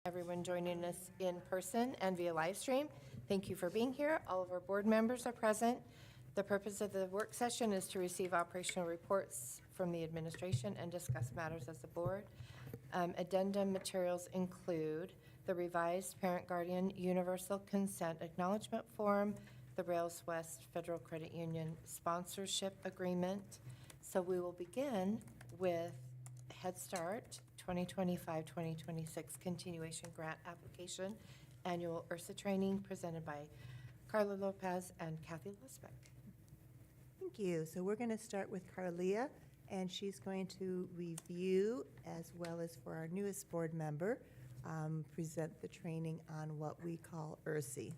Everyone joining us in person and via live stream, thank you for being here. All of our board members are present. The purpose of the work session is to receive operational reports from the administration and discuss matters as a board. Addendum materials include the revised parent-guardian universal consent acknowledgement form, the Rails West Federal Credit Union sponsorship agreement. So we will begin with Head Start 2025-2026 continuation grant application, annual URSA training presented by Carla Lopez and Kathy Lisbeck. Thank you. So we're going to start with Carlia, and she's going to review, as well as for our newest board member, present the training on what we call URSI.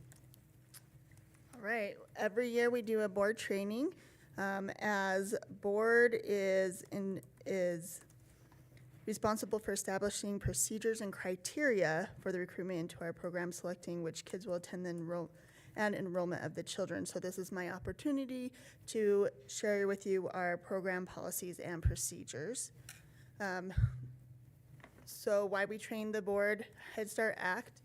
All right. Every year we do a board training. As board is responsible for establishing procedures and criteria for the recruitment into our program, selecting which kids will attend and enrollment of the children. So this is my opportunity to share with you our program policies and procedures. So why we train the board, Head Start Act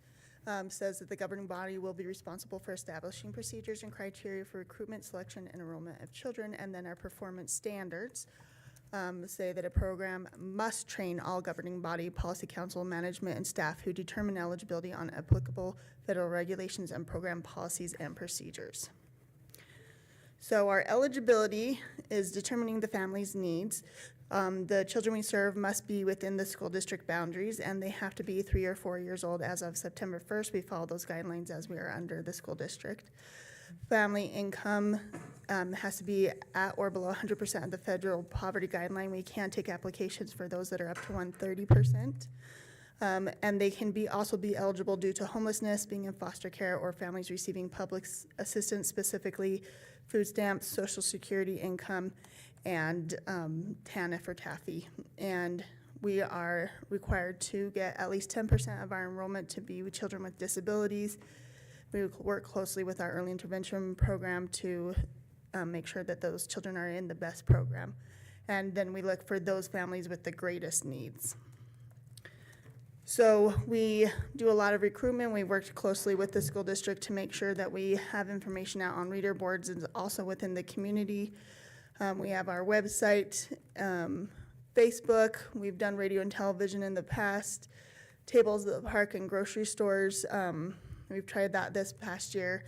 says that the governing body will be responsible for establishing procedures and criteria for recruitment, selection, and enrollment of children, and then our performance standards say that a program must train all governing body, policy council, management, and staff who determine eligibility on applicable federal regulations and program policies and procedures. So our eligibility is determining the family's needs. The children we serve must be within the school district boundaries, and they have to be 3 or 4 years old as of September 1st. We follow those guidelines as we are under the school district. Family income has to be at or below 100% of the federal poverty guideline. We can take applications for those that are up to 130%. And they can also be eligible due to homelessness, being in foster care, or families receiving public assistance, specifically food stamps, Social Security income, and TANF or TAFI. And we are required to get at least 10% of our enrollment to be with children with disabilities. We work closely with our early intervention program to make sure that those children are in the best program. And then we look for those families with the greatest needs. So we do a lot of recruitment. We worked closely with the school district to make sure that we have information out on reader boards and also within the community. We have our website, Facebook. We've done radio and television in the past, tables at the park and grocery stores. We've tried that this past year.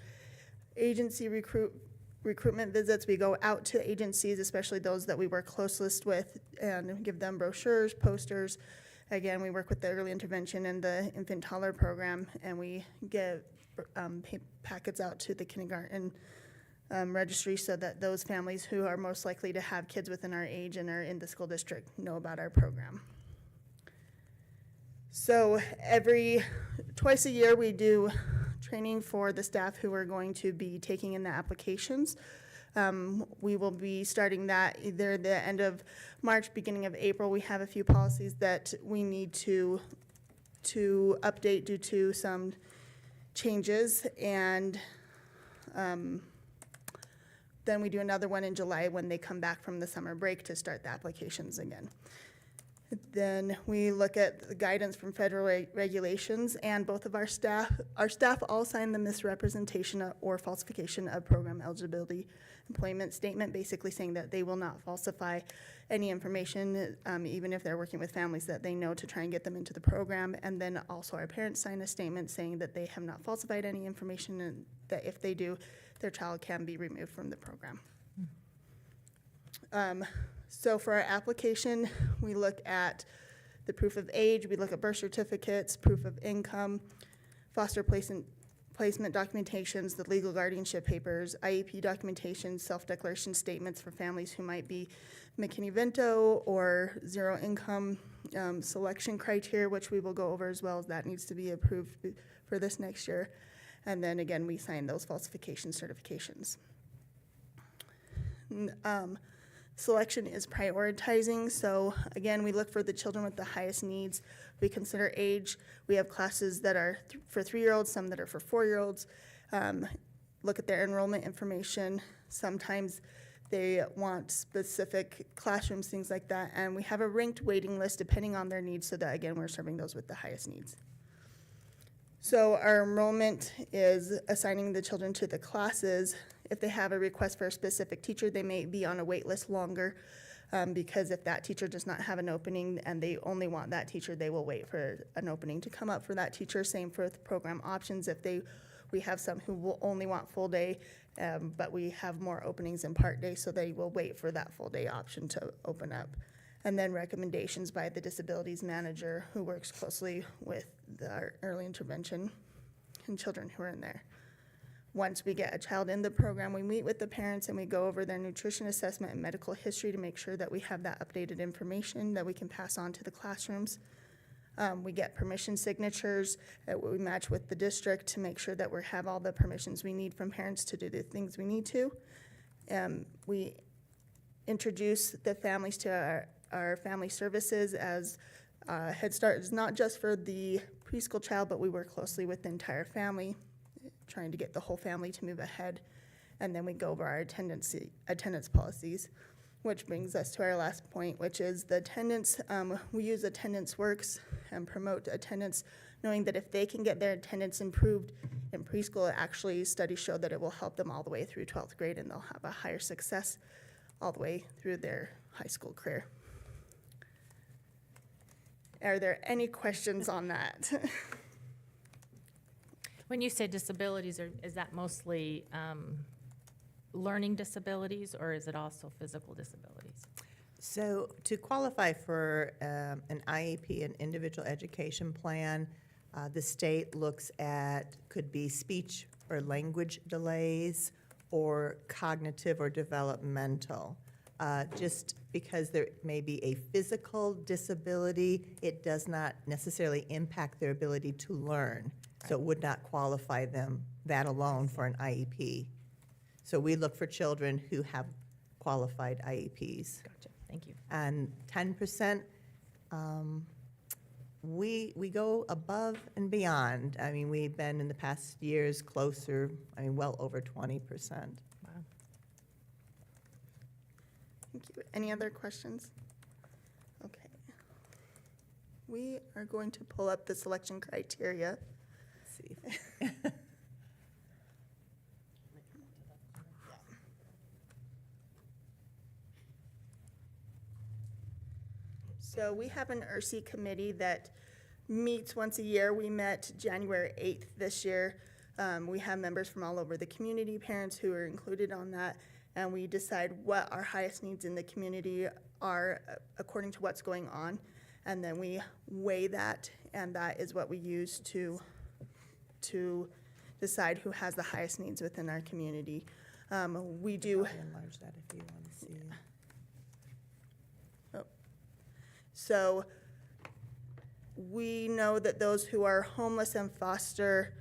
Agency recruitment visits. We go out to agencies, especially those that we work closest with, and give them brochures, posters. Again, we work with the early intervention and the infant toddler program, and we get packets out to the kindergarten registry so that those families who are most likely to have kids within our age and are in the school district know about our program. So twice a year we do training for the staff who are going to be taking in the applications. We will be starting that either the end of March, beginning of April. We have a few policies that we need to update due to some changes, and then we do another one in July when they come back from the summer break to start the applications again. Then we look at the guidance from federal regulations, and both of our staff all sign the misrepresentation or falsification of program eligibility employment statement, basically saying that they will not falsify any information, even if they're working with families that they know, to try and get them into the program. And then also our parents sign a statement saying that they have not falsified any information, and that if they do, their child can be removed from the program. So for our application, we look at the proof of age, we look at birth certificates, proof of income, foster placement documentations, the legal guardianship papers, IEP documentation, self-declaration statements for families who might be McKinney-Vento or zero income, selection criteria, which we will go over as well, as that needs to be approved for this next year. And then again, we sign those falsification certifications. Selection is prioritizing. So again, we look for the children with the highest needs. We consider age. We have classes that are for 3-year-olds, some that are for 4-year-olds. Look at their enrollment information. Sometimes they want specific classrooms, things like that. And we have a ranked waiting list depending on their needs so that, again, we're serving those with the highest needs. So our enrollment is assigning the children to the classes. If they have a request for a specific teacher, they may be on a wait list longer, because if that teacher does not have an opening and they only want that teacher, they will wait for an opening to come up for that teacher. Same for the program options. We have some who will only want full day, but we have more openings in part day, so they will wait for that full day option to open up. And then recommendations by the disabilities manager, who works closely with our early intervention and children who are in there. Once we get a child in the program, we meet with the parents and we go over their nutrition assessment and medical history to make sure that we have that updated information that we can pass on to the classrooms. We get permission signatures that we match with the district to make sure that we have all the permissions we need from parents to do the things we need to. We introduce the families to our family services, as Head Start is not just for the preschool child, but we work closely with the entire family, trying to get the whole family to move ahead. And then we go over our attendance policies, which brings us to our last point, which is the attendance. We use Attendance Works and promote attendance, knowing that if they can get their attendance improved in preschool, actually studies show that it will help them all the way through 12th grade, and they'll have a higher success all the way through their high school career. Are there any questions on that? When you say disabilities, is that mostly learning disabilities, or is it also physical disabilities? So to qualify for an IEP, an individual education plan, the state looks at, could be speech or language delays or cognitive or developmental. Just because there may be a physical disability, it does not necessarily impact their ability to learn. So it would not qualify them, that alone, for an IEP. So we look for children who have qualified IEPs. Gotcha, thank you. And 10%, we go above and beyond. I mean, we've been in the past years closer, well over 20%. Wow. Thank you. Any other questions? Okay. We are going to pull up the selection criteria. Let's see. So we have an ERC committee that meets once a year. We met January 8th this year. We have members from all over the community, parents who are included on that, and we decide what our highest needs in the community are according to what's going on, and then we weigh that, and that is what we use to decide who has the highest needs within our community. We do. Enlarge that if you want to see. So we know that those who are homeless and foster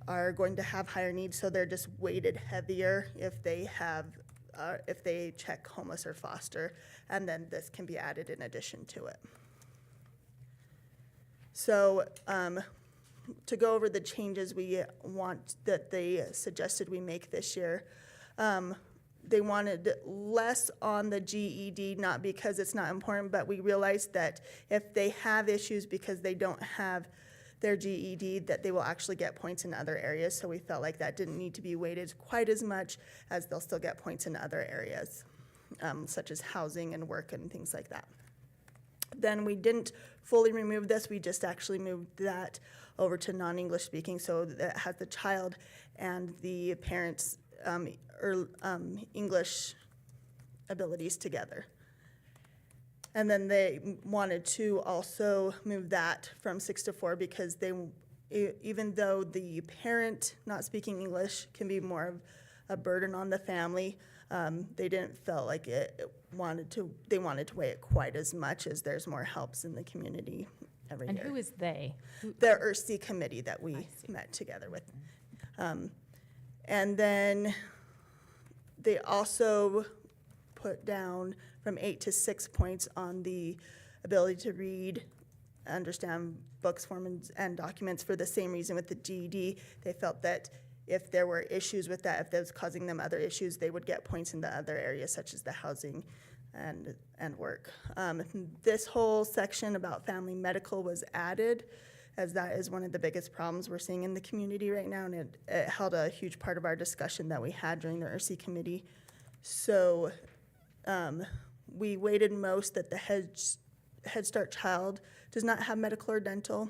are going to have higher needs, so they're just weighted heavier if they check homeless or foster, and then this can be added in addition to it. So to go over the changes we want that they suggested we make this year, they wanted less on the GED, not because it's not important, but we realized that if they have issues because they don't have their GED, that they will actually get points in other areas. So we felt like that didn't need to be weighted quite as much, as they'll still get points in other areas, such as housing and work and things like that. Then we didn't fully remove this. We just actually moved that over to non-English speaking, so that has the child and the parents' English abilities together. And then they wanted to also move that from 6 to 4 because even though the parent not speaking English can be more of a burden on the family, they didn't feel like they wanted to weigh it quite as much, as there's more helps in the community every year. And who is they? The ERC committee that we met together with. And then they also put down from 8 to 6 points on the ability to read, understand books, forms, and documents for the same reason with the GED. They felt that if there were issues with that, if that was causing them other issues, they would get points in the other areas, such as the housing and work. This whole section about family medical was added as that is one of the biggest problems we're seeing in the community right now, and it held a huge part of our discussion that we had during the ERC committee. So we weighted most that the Head Start child does not have medical or dental.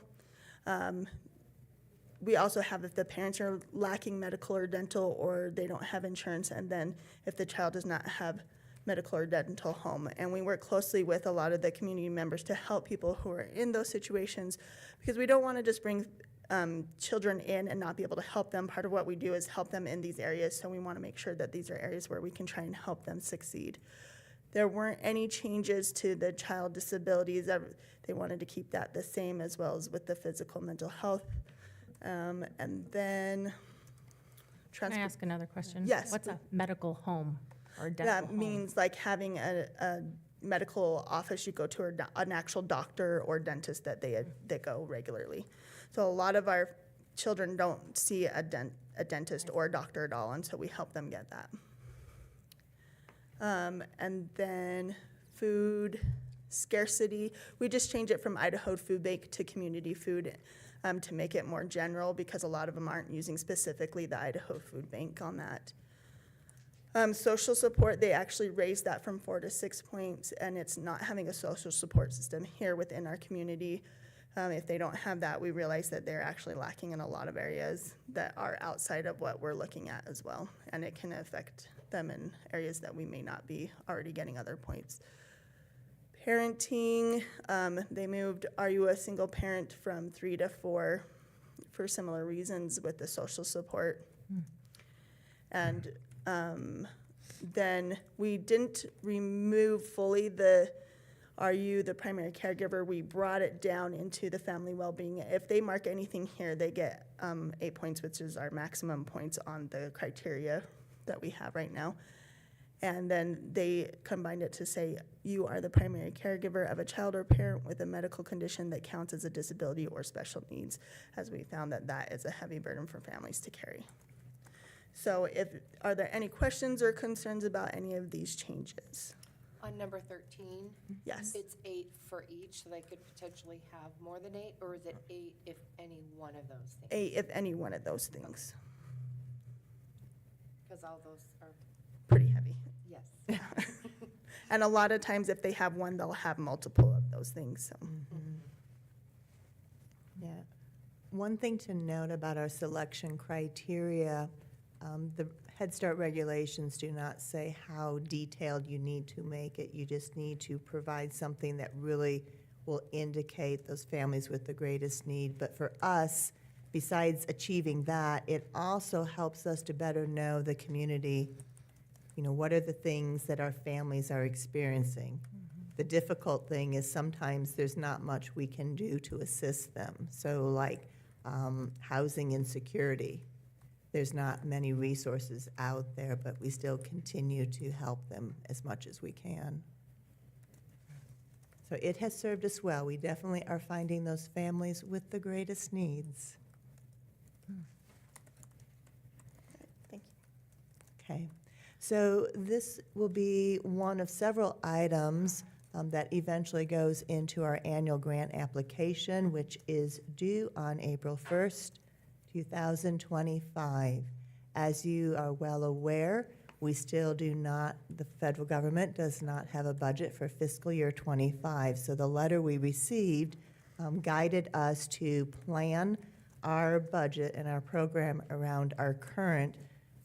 We also have if the parents are lacking medical or dental, or they don't have insurance, and then if the child does not have medical or dental home. And we work closely with a lot of the community members to help people who are in those situations, because we don't want to just bring children in and not be able to help them. Part of what we do is help them in these areas, so we want to make sure that these are areas where we can try and help them succeed. There weren't any changes to the child disabilities. They wanted to keep that the same, as well as with the physical mental health. And then Can I ask another question? Yes. What's a medical home or dental that home? means like having a medical office you go to, or an actual doctor or dentist that they go regularly. So a lot of our children don't see a dentist or a doctor at all, and so we help them get that. And then food scarcity, we just changed it from Idaho Food Bank to community food to make it more general, because a lot of them aren't using specifically the Idaho Food Bank on that. Social support, they actually raised that from 4 to 6 points, and it's not having a social support system here within our community. If they don't have that, we realize that they're actually lacking in a lot of areas that are outside of what we're looking at as well, and it can affect them in areas that we may not be already getting other points. Parenting, they moved Are You a Single Parent from 3 to 4 for similar reasons with the social support. And then we didn't remove fully the Are You the Primary Caregiver. We brought it down into the family well-being. If they mark anything here, they get 8 points, which is our maximum points on the criteria that we have right now. And then they combined it to say, you are the primary caregiver of a child or parent with a medical condition that counts as a disability or special needs, as we found that that is a heavy burden for families to carry. So are there any questions or concerns about any of these changes? On number 13, Yes. it's 8 for each, so they could potentially have more than 8, or is it 8 if any one of those things? 8 if any one of those things. Because all those are, Pretty heavy. yes. And a lot of times if they have one, they'll have multiple of those things, so. Yeah. One thing to note about our selection criteria, the Head Start regulations do not say how detailed you need to make it. You just need to provide something that really will indicate those families with the greatest need. But for us, besides achieving that, it also helps us to better know the community. You know, what are the things that our families are experiencing? The difficult thing is sometimes there's not much we can do to assist them. So like housing insecurity, there's not many resources out there, but we still continue to help them as much as we can. So it has served us well. We definitely are finding those families with the greatest needs. Thank you. Okay. So this will be one of several items that eventually goes into our annual grant application, which is due on April 1st, 2025. As you are well aware, we still do not, the federal government does not have a budget for fiscal year 25. So the letter we received guided us to plan our budget and our program around our current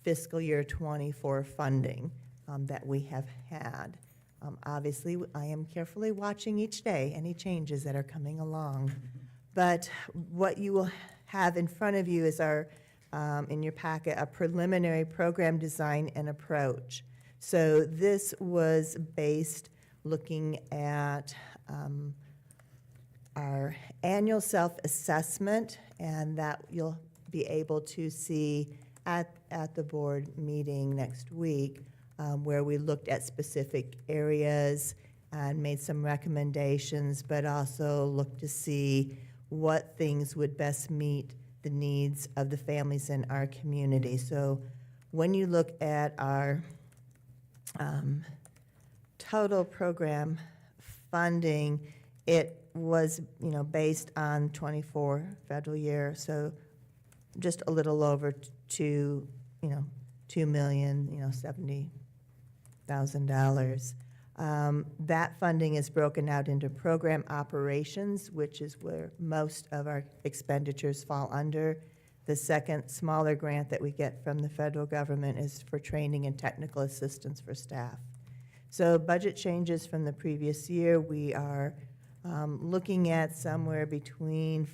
fiscal year 24 funding that we have had. Obviously, I am carefully watching each day any changes that are coming along. But what you will have in front of you is our, in your packet, a preliminary program design and approach. So this was based looking at our annual self-assessment, and that you'll be able to see at the board meeting next week, where we looked at specific areas and made some recommendations, but also looked to see what things would best meet the needs of the families in our community. So when you look at our total program funding, it was, based on 24 federal year, so just a little over $2,070,000. That funding is broken out into program operations, which is where most of our expenditures fall under. The second smaller grant that we get from the federal government is for training and technical assistance for staff. So budget changes from the previous year, we are looking at somewhere between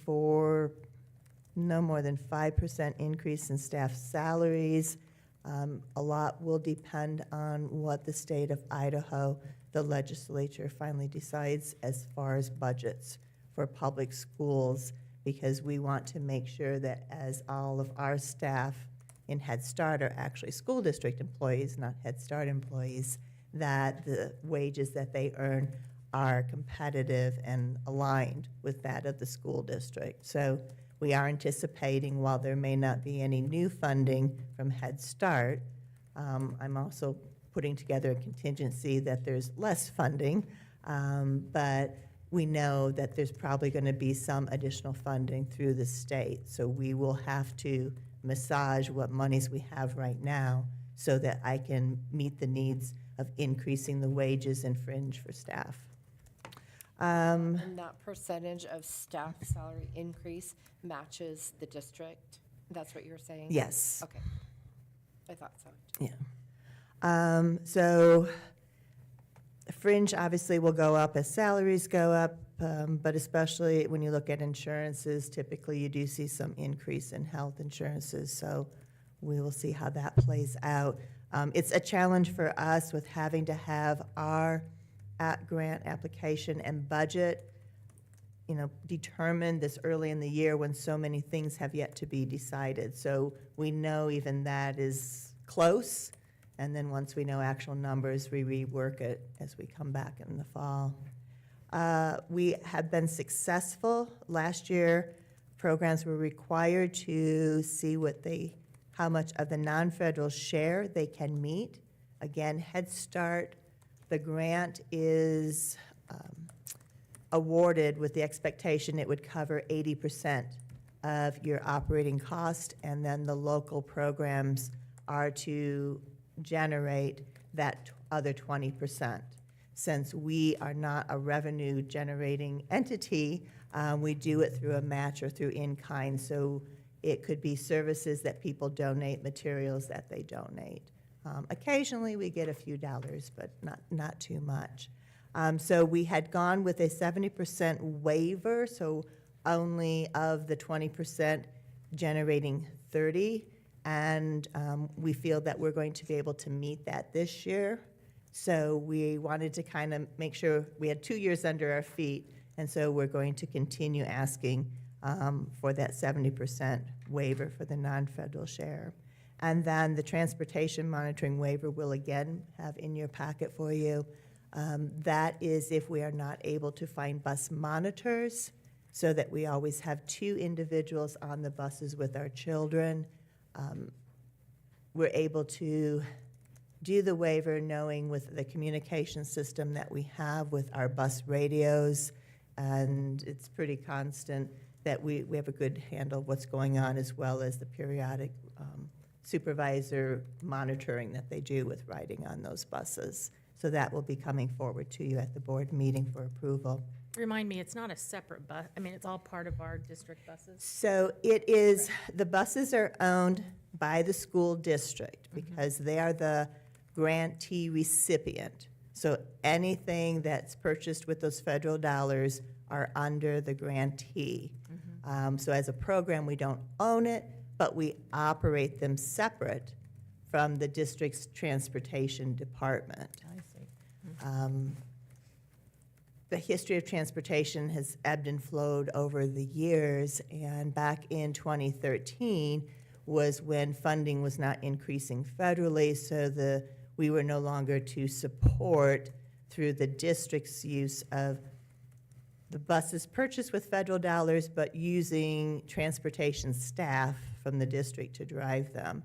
no more than 5% increase in staff salaries. A lot will depend on what the state of Idaho, the legislature finally decides as far as budgets for public schools, because we want to make sure that as all of our staff in Head Start are actually school district employees, not Head Start employees, that the wages that they earn are competitive and aligned with that of the school district. So we are anticipating, while there may not be any new funding from Head Start, I'm also putting together a contingency that there's less funding, but we know that there's probably going to be some additional funding through the state. So we will have to massage what monies we have right now so that I can meet the needs of increasing the wages and fringe for staff. And that percentage of staff salary increase matches the district? That's what you're saying? Yes. Okay. I thought so. Yeah. So fringe obviously will go up as salaries go up, but especially when you look at insurances, typically you do see some increase in health insurances. So we will see how that plays out. It's a challenge for us with having to have our grant application and budget, determined this early in the year when so many things have yet to be decided. So we know even that is close, and then once we know actual numbers, we rework it as we come back in the fall. We have been successful. Last year, programs were required to see how much of the non-federal share they can meet. Again, Head Start, the grant is awarded with the expectation it would cover 80% of your operating cost, and then the local programs are to generate that other 20%. Since we are not a revenue-generating entity, we do it through a match or through in-kind, so it could be services that people donate, materials that they donate. Occasionally, we get a few dollars, but not too much. So we had gone with a 70% waiver, so only of the 20% generating 30, and we feel that we're going to be able to meet that this year. So we wanted to kind of make sure we had 2 years under our feet, and so we're going to continue asking for that 70% waiver for the non-federal share. And then the transportation monitoring waiver will again have in your packet for you. That is if we are not able to find bus monitors, so that we always have 2 individuals on the buses with our children. We're able to do the waiver knowing with the communication system that we have with our bus radios, and it's pretty constant that we have a good handle of what's going on, as well as the periodic supervisor monitoring that they do with riding on those buses. So that will be coming forward to you at the board meeting for approval. Remind me, it's not a separate bus, it's all part of our district buses? So it is, the buses are owned by the school district because they are the grantee recipient. So anything that's purchased with those federal dollars are under the grantee. So as a program, we don't own it, but we operate them separate from the district's transportation department. I see. The history of transportation has ebbed and flowed over the years, and back in 2013 was when funding was not increasing federally, so we were no longer to support through the district's use of the buses purchased with federal dollars, but using transportation staff from the district to drive them.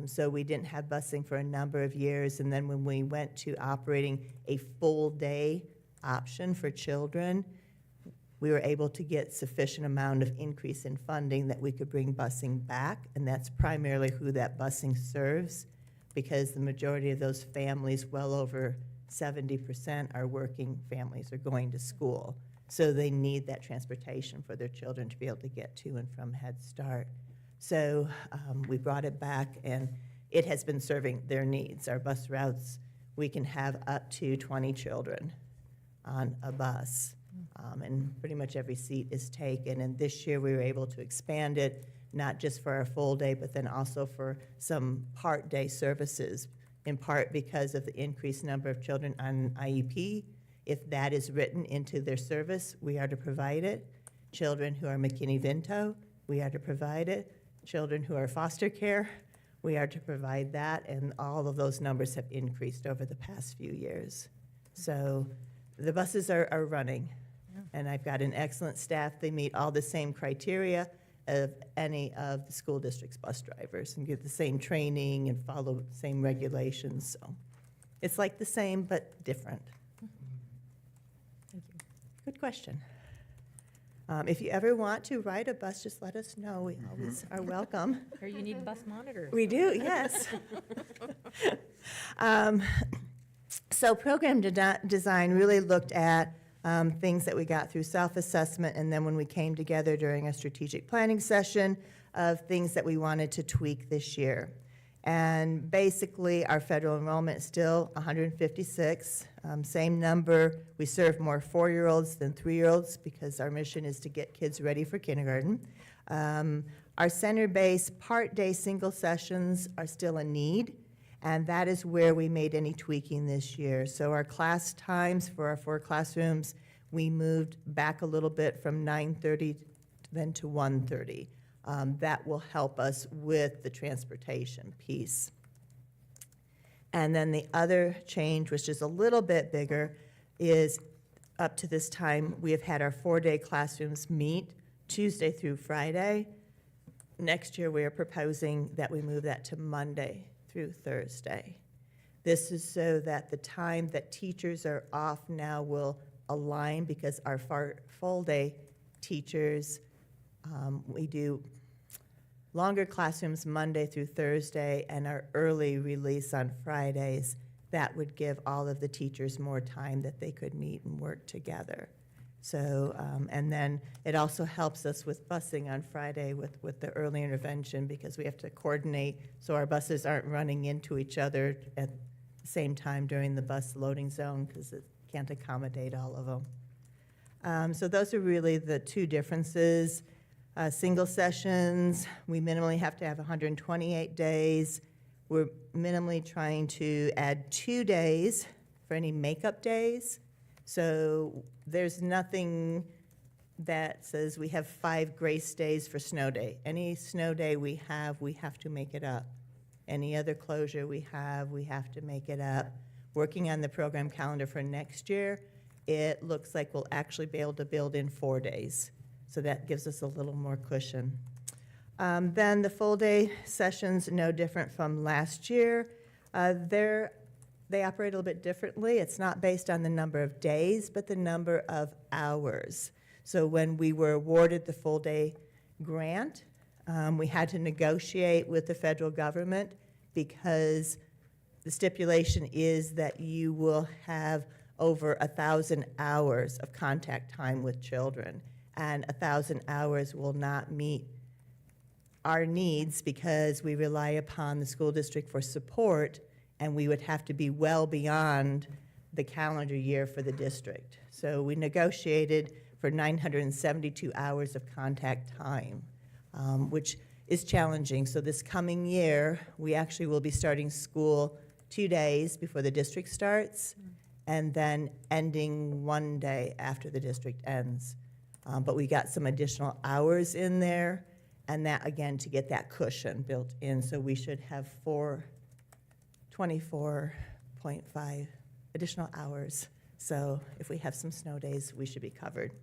So we didn't have busing for a number of years, and then when we went to operating a full day option for children, we were able to get sufficient amount of increase in funding that we could bring busing back, and that's primarily who that busing serves, because the majority of those families, well over 70%, are working families, are going to school. So they need that transportation for their children to be able to get to and from Head Start. So we brought it back, and it has been serving their needs. Our bus routes, we can have up to 20 children on a bus, and pretty much every seat is taken. And this year, we were able to expand it, not just for our full day, but then also for some part-day services, in part because of the increased number of children on IEP. If that is written into their service, we are to provide it. Children who are McKinney-Vento, we are to provide it. Children who are foster care, we are to provide that, and all of those numbers have increased over the past few years. So the buses are running, and I've got an excellent staff. They meet all the same criteria of any of the school district's bus drivers and get the same training and follow the same regulations. So it's like the same but different. Thank you. Good question. If you ever want to ride a bus, just let us know. We always are welcome. Or you need bus monitors. We do, yes. So program design really looked at things that we got through self-assessment, and then when we came together during a strategic planning session of things that we wanted to tweak this year. And basically, our federal enrollment is still 156, same number. We serve more 4-year-olds than 3-year-olds because our mission is to get kids ready for kindergarten. Our center-based part-day single sessions are still a need, and that is where we made any tweaking this year. So our class times for our 4 classrooms, we moved back a little bit from 9:30 then to 1:30. That will help us with the transportation piece. And then the other change, which is a little bit bigger, is up to this time, we have had our 4-day classrooms meet Tuesday through Friday. Next year, we are proposing that we move that to Monday through Thursday. This is so that the time that teachers are off now will align, because our full-day teachers, we do longer classrooms Monday through Thursday and our early release on Fridays. That would give all of the teachers more time that they could meet and work together. So, and then it also helps us with busing on Friday with the early intervention, because we have to coordinate so our buses aren't running into each other at the same time during the bus loading zone, because it can't accommodate all of them. So those are really the two differences. Single sessions, we minimally have to have 128 days. We're minimally trying to add 2 days for any makeup days. So there's nothing that says we have 5 grace days for snow day. Any snow day we have to make it up. Any other closure we have to make it up. Working on the program calendar for next year, it looks like we'll actually be able to build in 4 days. So that gives us a little more cushion. Then the full day sessions, no different from last year. They operate a little bit differently. It's not based on the number of days, but the number of hours. So when we were awarded the full day grant, we had to negotiate with the federal government, because the stipulation is that you will have over 1,000 hours of contact time with children, and 1,000 hours will not meet our needs because we rely upon the school district for support, and we would have to be well beyond the calendar year for the district. So we negotiated for 972 hours of contact time, which is challenging. So this coming year, we actually will be starting school 2 days before the district starts, and then ending 1 day after the district ends. But we got some additional hours in there, and that, again, to get that cushion built in. So we should have 24.5 additional hours. So if we have some snow days, we should be covered.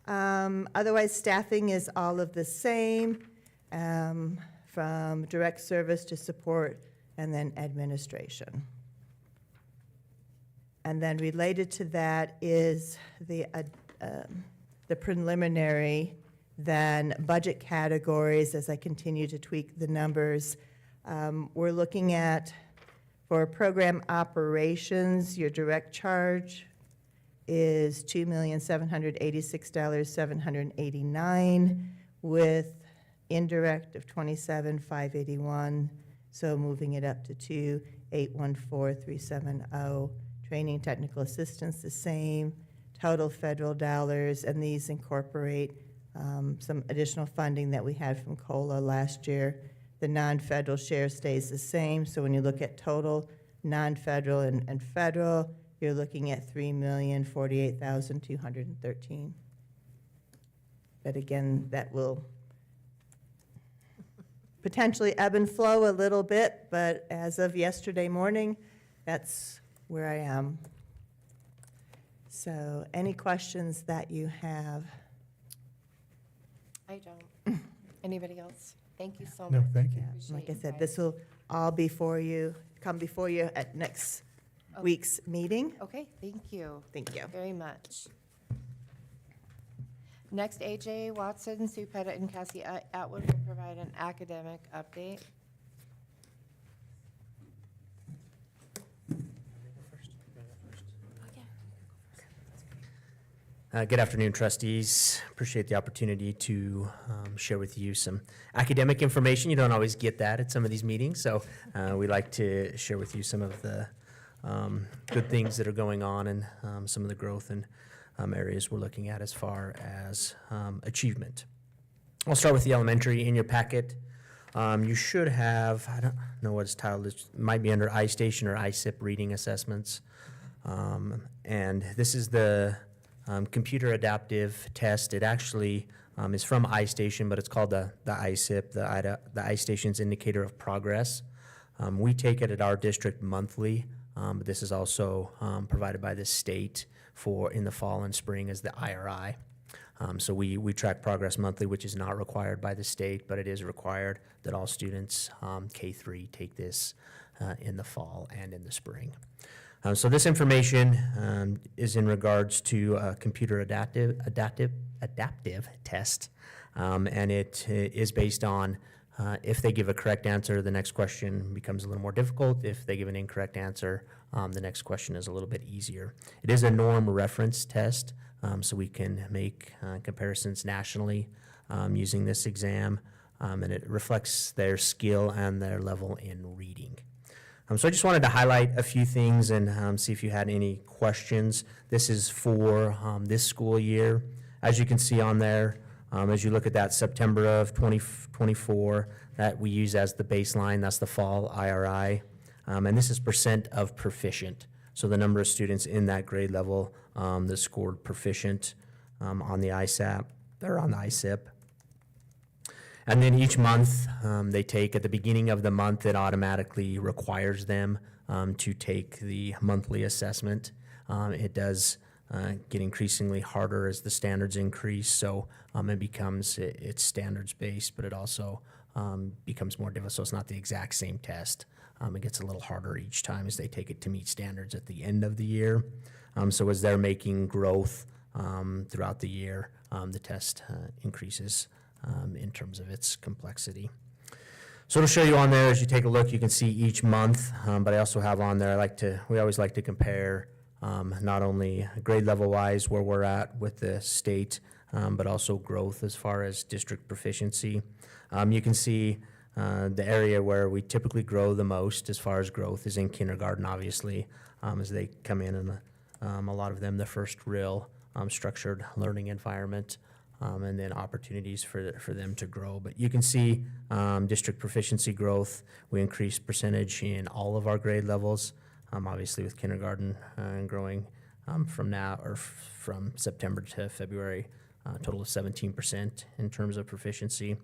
Otherwise, staffing is all of the same, from direct service to support, and then administration. And then related to that is the the preliminary, then budget categories, as I continue to tweak the numbers, we're looking at, for program operations, your direct charge is $2,786,789 with indirect of $27,581, so moving it up to $2,814,370. Training technical assistance the same, total federal dollars, and these incorporate some additional funding that we had from COLA last year. The non-federal share stays the same, so when you look at total non-federal and federal, you're looking at $3,048,213. But again, that will potentially ebb and flow a little bit, but as of yesterday morning, that's where I am. So any questions that you have? I don't. Anybody else? Thank you so much. No, thank you. Yeah, Appreciate like I you said, guys. this will all come before you at next Okay. week's meeting. Okay, thank you Thank you. very much. Next, AJ Watson, Sue Pettit, and Cassie Atwood will provide an academic update. Good afternoon, trustees. Appreciate the opportunity to share with you some academic information. You don't always get that at some of these meetings, so we like to share with you some of the good things that are going on and some of the growth and areas we're looking at as far as achievement. I'll start with the elementary. In your packet, you should have, I don't know what it's titled, it might be under iStation or ISIP reading assessments. And this is the computer adaptive test. It actually is from iStation, but it's called the ISIP, the iStation's Indicator of Progress. We take it at our district monthly, but this is also provided by the state for in the fall and spring as the IRI. So we track progress monthly, which is not required by the state, but it is required that all students K-3 take this in the fall and in the spring. So this information is in regards to a computer adaptive test, and it is based on if they give a correct answer, the next question becomes a little more difficult. If they give an incorrect answer, the next question is a little bit easier. It is a norm reference test, so we can make comparisons nationally using this exam, and it reflects their skill and their level in reading. So I just wanted to highlight a few things and see if you had any questions. This is for this school year. As you can see on there, as you look at that September of 2024, that we use as the baseline, that's the fall IRI. And this is percent of proficient. So the number of students in that grade level that scored proficient on the ISAP, or on the ISIP. And then each month, they take, at the beginning of the month, it automatically requires them to take the monthly assessment. It does get increasingly harder as the standards increase, so it becomes, it's standards-based, but it also becomes more difficult, so it's not the exact same test. It gets a little harder each time as they take it to meet standards at the end of the year. So as they're making growth throughout the year, the test increases in terms of its complexity. So to show you on there, as you take a look, you can see each month, but I also have on there, we always like to compare not only grade level wise where we're at with the state, but also growth as far as district proficiency. You can see the area where we typically grow the most as far as growth is in kindergarten, obviously, as they come in and a lot of them, the first real structured learning environment. And then opportunities for them to grow. But you can see district proficiency growth. We increased percentage in all of our grade levels, obviously with kindergarten growing from September to February, a total of 17% in terms of proficiency.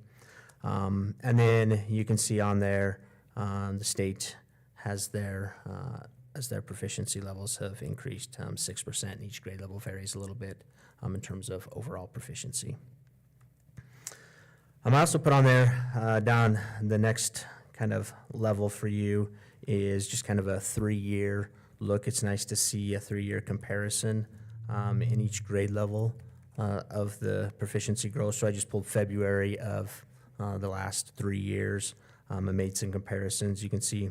And then you can see on there, the state has as their proficiency levels have increased 6%, and each grade level varies a little bit in terms of overall proficiency. I also put on there down the next kind of level for you is just kind of a 3-year look. It's nice to see a 3-year comparison in each grade level of the proficiency growth. So I just pulled February of the last 3 years and made some comparisons. You can see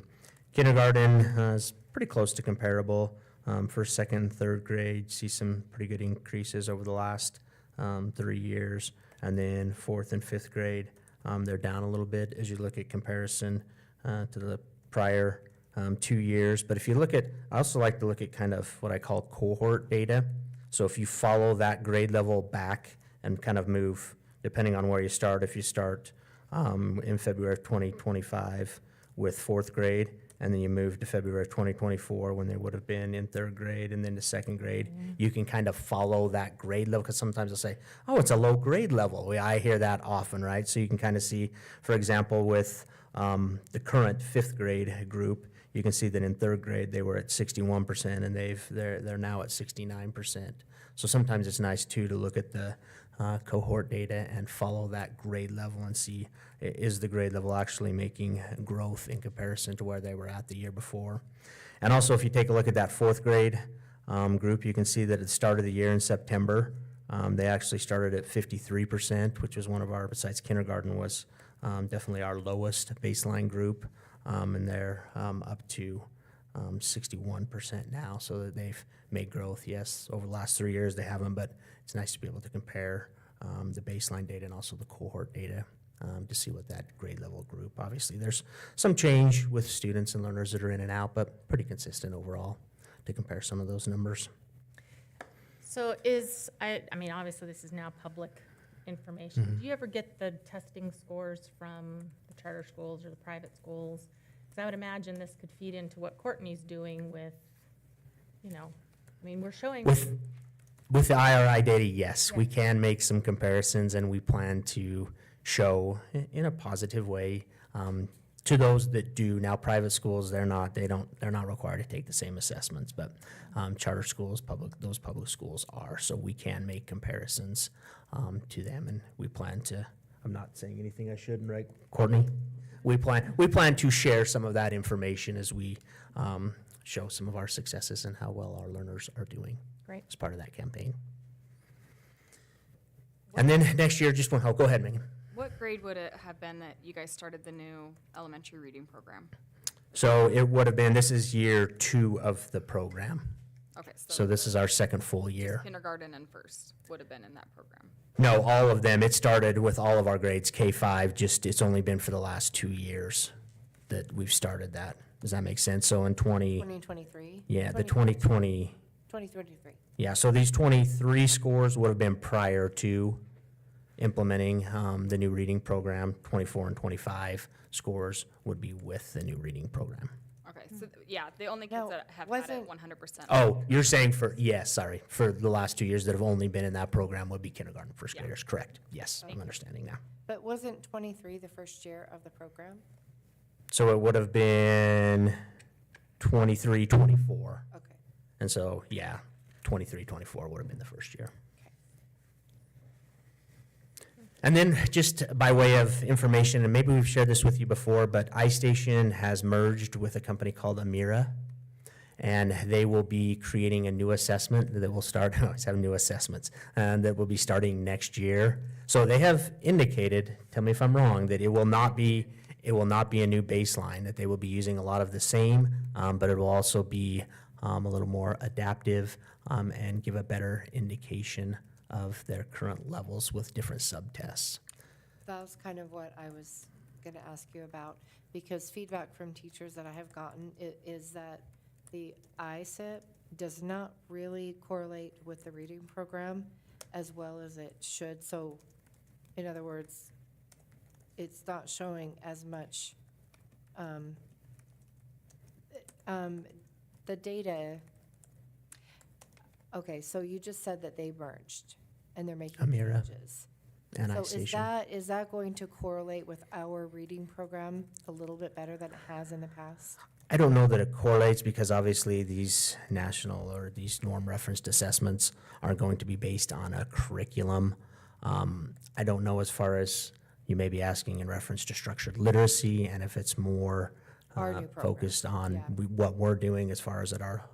kindergarten is pretty close to comparable. First, second, third grade, see some pretty good increases over the last 3 years. And then fourth and fifth grade, they're down a little bit as you look at comparison to the prior 2 years. But if you look at, I also like to look at kind of what I call cohort data. So if you follow that grade level back and kind of move, depending on where you start, if you start in February of 2025 with fourth grade, and then you move to February of 2024 when they would have been in third grade and then to second grade, you can kind of follow that grade level, because sometimes they'll say, oh, it's a low grade level. I hear that often, right? So you can kind of see, for example, with the current fifth grade group, you can see that in third grade they were at 61% and they're now at 69%. So sometimes it's nice too to look at the cohort data and follow that grade level and see, is the grade level actually making growth in comparison to where they were at the year before. And also, if you take a look at that fourth grade group, you can see that at the start of the year in September, they actually started at 53%, which was one of our, besides kindergarten, was definitely our lowest baseline group. And they're up to 61% now, so that they've made growth. Yes, over the last 3 years they haven't, but it's nice to be able to compare the baseline data and also the cohort data to see what that grade level group. Obviously, there's some change with students and learners that are in and out, but pretty consistent overall to compare some of those numbers. So I mean, obviously this is now public information. Do you ever get the testing scores from the charter schools or the private schools? Because I would imagine this could feed into what Courtney's doing with, I mean, we're showing. With the IRI data, yes, we can make some comparisons, and we plan to show in a positive way to those that do. Now, private schools, they're not required to take the same assessments, but charter schools, those public schools are. So we can make comparisons to them, and we plan to. I'm not saying anything I shouldn't, right, Courtney? We plan to share some of that information as we show some of our successes and how well our learners are doing. Great. As part of that campaign. And then next year, go ahead, Megan. What grade would it have been that you guys started the new elementary reading program? So it would have been, this is year 2 of the program. Okay, So this is our second full year. kindergarten and first would have been in that program. No, all of them. It started with all of our grades, K-5, it's only been for the last 2 years that we've started that. Does that make sense? So in 2023? yeah, the 2020, 2023. yeah, so these 23 scores would have been prior to implementing the new reading program. 24 and 25 scores would be with the new reading program. Okay, so the only kids No, that have had it wasn't- 100%. Oh, you're saying for the last 2 years that have only been in that program would be kindergarten, first Yeah. graders, correct? Yes, I'm understanding now. But wasn't 23 the first year of the program? So it would have been 23, 24. Okay. And so, 23, 24 would have been the first year. And then just by way of information, and maybe we've shared this with you before, but iStation has merged with a company called Amira, and they will be creating a new assessment that will start, I always have new assessments, and that will be starting next year. So they have indicated, tell me if I'm wrong, that it will not be a new baseline, that they will be using a lot of the same, but it will also be a little more adaptive and give a better indication of their current levels with different subtests. That was kind of what I was going to ask you about, because feedback from teachers that I have gotten is that the ISIP does not really correlate with the reading program as well as it should. So, in other words, it's not showing as much. The data. Okay, so you just said that they merged and they're making Amira changes. and So iStation. is that going to correlate with our reading program a little bit better than it has in the past? I don't know that it correlates because obviously these national or these norm referenced assessments are going to be based on a curriculum. I don't know as far as you may be asking in reference to structured literacy and if it's more Our new program, focused on yeah. what we're doing as far as at our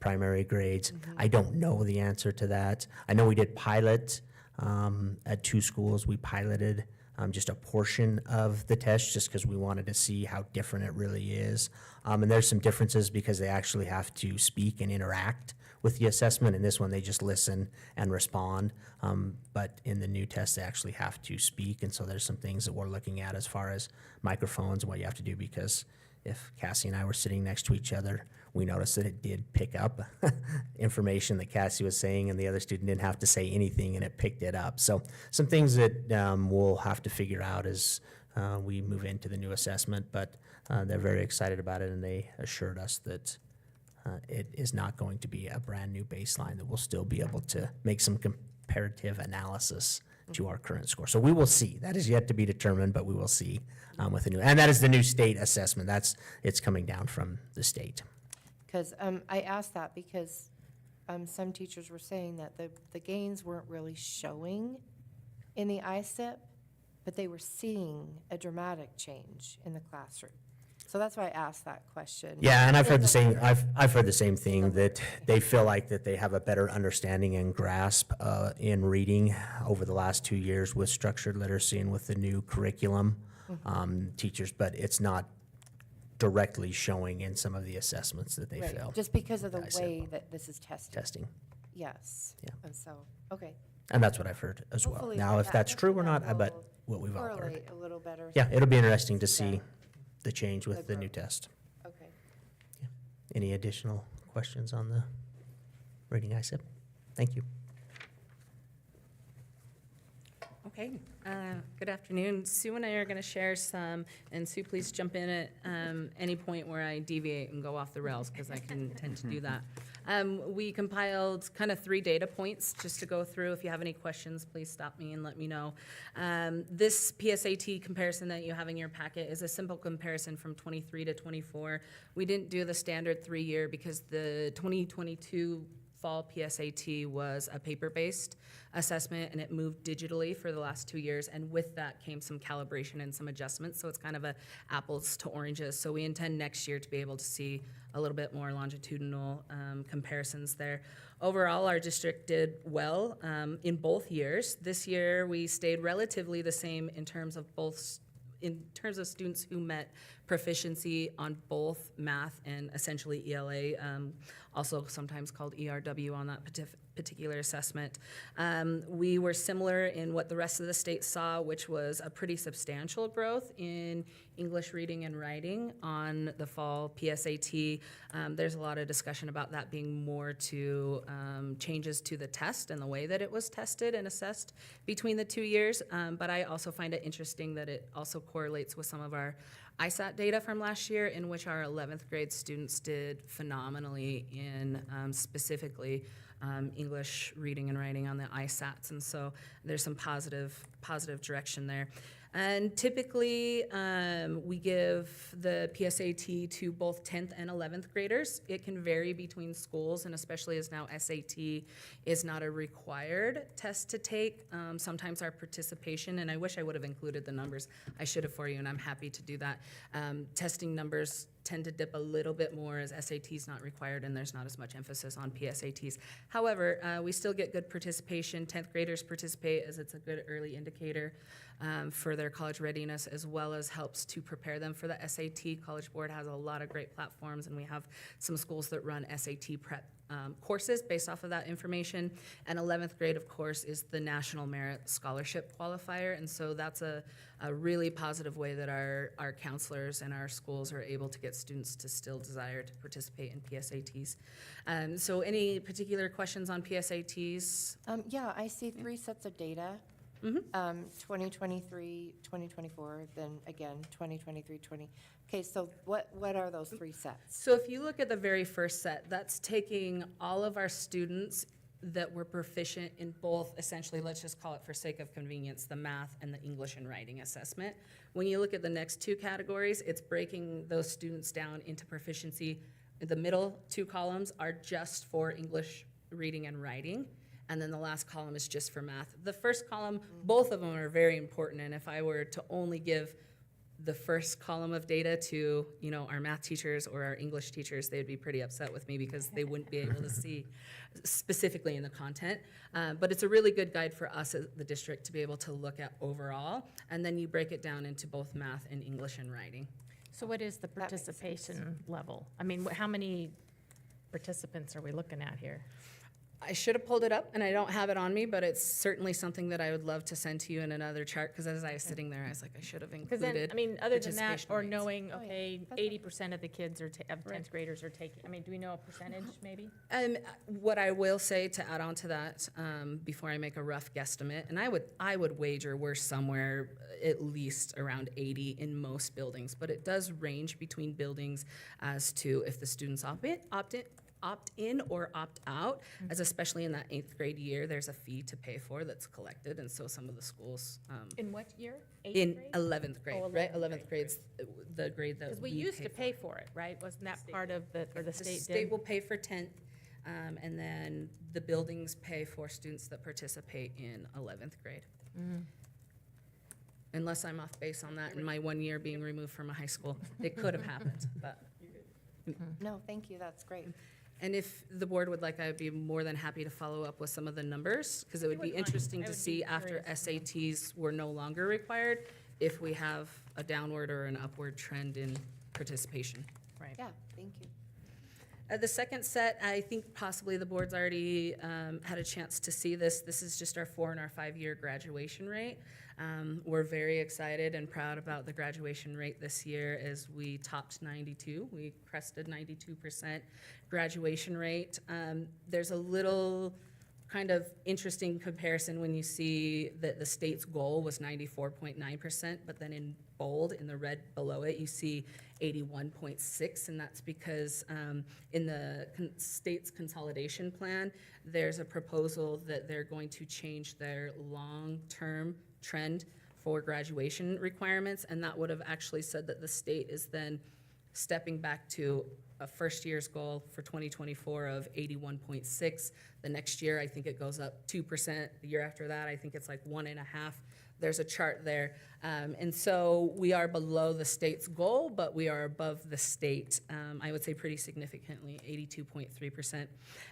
primary grades. I don't know the answer to that. I know we did pilot at 2 schools. We piloted just a portion of the test just because we wanted to see how different it really is. And there's some differences because they actually have to speak and interact with the assessment. In this one, they just listen and respond. But in the new test, they actually have to speak. And so there's some things that we're looking at as far as microphones and what you have to do, because if Cassie and I were sitting next to each other, we noticed that it did pick up information that Cassie was saying, and the other student didn't have to say anything, and it picked it up. So some things that we'll have to figure out as we move into the new assessment, but they're very excited about it, and they assured us that it is not going to be a brand-new baseline, that we'll still be able to make some comparative analysis to our current score. So we will see. That is yet to be determined, but we will see with the new, and that is the new state assessment. It's coming down from the state. Because I asked that because some teachers were saying that the gains weren't really showing in the ISIP, but they were seeing a dramatic change in the classroom. So that's why I asked that question. Yeah, and I've heard the same. I've heard the same thing, that they feel like that they have a better understanding and grasp in reading over the last 2 years with structured literacy and with the new curriculum teachers, but it's not directly showing in some of the assessments that they Right, fail. just because of the ISIP way that this is tested. testing. Yes. Yeah. And so, okay. And that's what I've heard as well. Hopefully Now, if that's true or not, I will bet what we've all heard. correlate a little better. Yeah, it'll be interesting to see Yeah. the change with The the new growth. test. Okay. Any additional questions on the reading ISIP? Thank you. Okay, good afternoon. Sue and I are going to share some, and Sue, please jump in at any point where I deviate and go off the rails, because I can tend to do that. We compiled kind of 3 data points just to go through. If you have any questions, please stop me and let me know. This PSAT comparison that you have in your packet is a simple comparison from 23 to 24. We didn't do the standard 3-year because the 2022 fall PSAT was a paper-based assessment, and it moved digitally for the last 2 years, and with that came some calibration and some adjustments, so it's kind of a apples to oranges. So we intend next year to be able to see a little bit more longitudinal comparisons there. Overall, our district did well in both years. This year, we stayed relatively the same in terms of students who met proficiency on both math and essentially ELA, also sometimes called ERW on that particular assessment. We were similar in what the rest of the state saw, which was a pretty substantial growth in English reading and writing on the fall PSAT. There's a lot of discussion about that being more to changes to the test and the way that it was tested and assessed between the 2 years. But I also find it interesting that it also correlates with some of our ISAT data from last year, in which our 11th grade students did phenomenally in specifically English reading and writing on the ISATs, and so there's some positive direction there. And typically, we give the PSAT to both 10th and 11th graders. It can vary between schools, and especially as now SAT is not a required test to take. Sometimes our participation, and I wish I would have included the numbers, I should have for you, and I'm happy to do that. Testing numbers tend to dip a little bit more as SATs not required, and there's not as much emphasis on PSATs. However, we still get good participation. 10th graders participate, as it's a good early indicator for their college readiness, as well as helps to prepare them for the SAT. College Board has a lot of great platforms, and we have some schools that run SAT prep courses based off of that information. And 11th grade, of course, is the National Merit Scholarship qualifier, and so that's a really positive way that our counselors and our schools are able to get students to still desire to participate in PSATs. So any particular questions on PSATs? Yeah, I see 3 sets of data. 2023, 2024, then again, 2023, 20. Okay, so what are those 3 sets? So if you look at the very first set, that's taking all of our students that were proficient in both, essentially, let's just call it for sake of convenience, the math and the English and writing assessment. When you look at the next 2 categories, it's breaking those students down into proficiency. The middle 2 columns are just for English reading and writing, and then the last column is just for math. The first column, both of them are very important, and if I were to only give the first column of data to, our math teachers or our English teachers, they'd be pretty upset with me because they wouldn't be able to see specifically in the content. But it's a really good guide for us as the district to be able to look at overall, and then you break it down into both math and English and writing. So what is the makes sense. participation level? I mean, how many participants are we looking at here? I should have pulled it up, and I don't have it on me, but it's certainly something that I would love to send to you in another chart, because as I was sitting there, I was like, I should have Because then, included. I mean, other than that, participation or rates. knowing, Oh, yeah. okay, That's 80% of the kids of 10th graders are taking, I mean, do we know a percentage maybe? What I will say to add on to that, before I make a rough guesstimate, and I would wager we're somewhere at least around 80 in most buildings, but it does range between buildings as to if the students opt in or opt out, as especially in that 8th grade year, there's a fee to pay for that's collected, and so some of the schools, In what year? Eighth in grade? 11th grade, Oh, right? 11th 11th grade's the grade that Because we used to pay for it, right? Wasn't that part of the, or the The state state did? will pay for 10th, and then the buildings pay for students that participate in 11th grade. Unless I'm off base on that in my 1 year being removed from a high school. It could have happened, but. No, thank you, that's great. And if the board would like, I'd be more than happy to follow up with some of the numbers, because it would be wouldn't mind. interesting I to would be see after curious to know. SATs were no longer required, if we have a downward or an upward trend in participation. Right. Yeah, thank you. The second set, I think possibly the board's already had a chance to see this. This is just our 4 and our 5-year graduation rate. We're very excited and proud about the graduation rate this year as we topped 92. We crested 92% graduation rate. There's a little kind of interesting comparison when you see that the state's goal was 94.9%, but then in bold, in the red below it, you see 81.6, and that's because in the state's consolidation plan, there's a proposal that they're going to change their long-term trend for graduation requirements, and that would have actually said that the state is then stepping back to a first year's goal for 2024 of 81.6. The next year, I think it goes up 2%. The year after that, I think it's like 1.5. There's a chart there. And so we are below the state's goal, but we are above the state, I would say pretty significantly, 82.3%.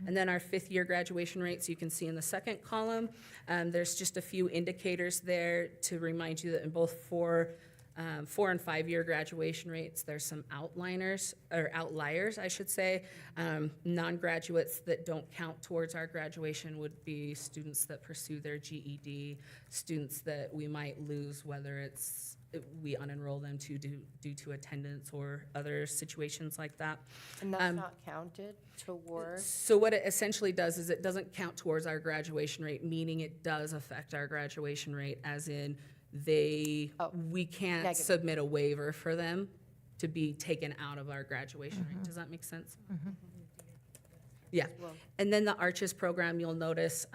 And then our 5th year graduation rates, you can see in the second column, there's just a few indicators there to remind you that in both 4 and 5 year graduation rates, there's some outliers, I should say. Non-graduates that don't count towards our graduation would be students that pursue their GED, students that we might lose, whether it's we unenroll them due to attendance or other situations like that. And that's not counted towards, So what it essentially does is it doesn't count towards our graduation rate, meaning it does affect our graduation rate, as in we can't Negative. submit a waiver for them to be taken out of our graduation rate. Does that make sense? Yeah. well, And then the Arches program, you'll notice,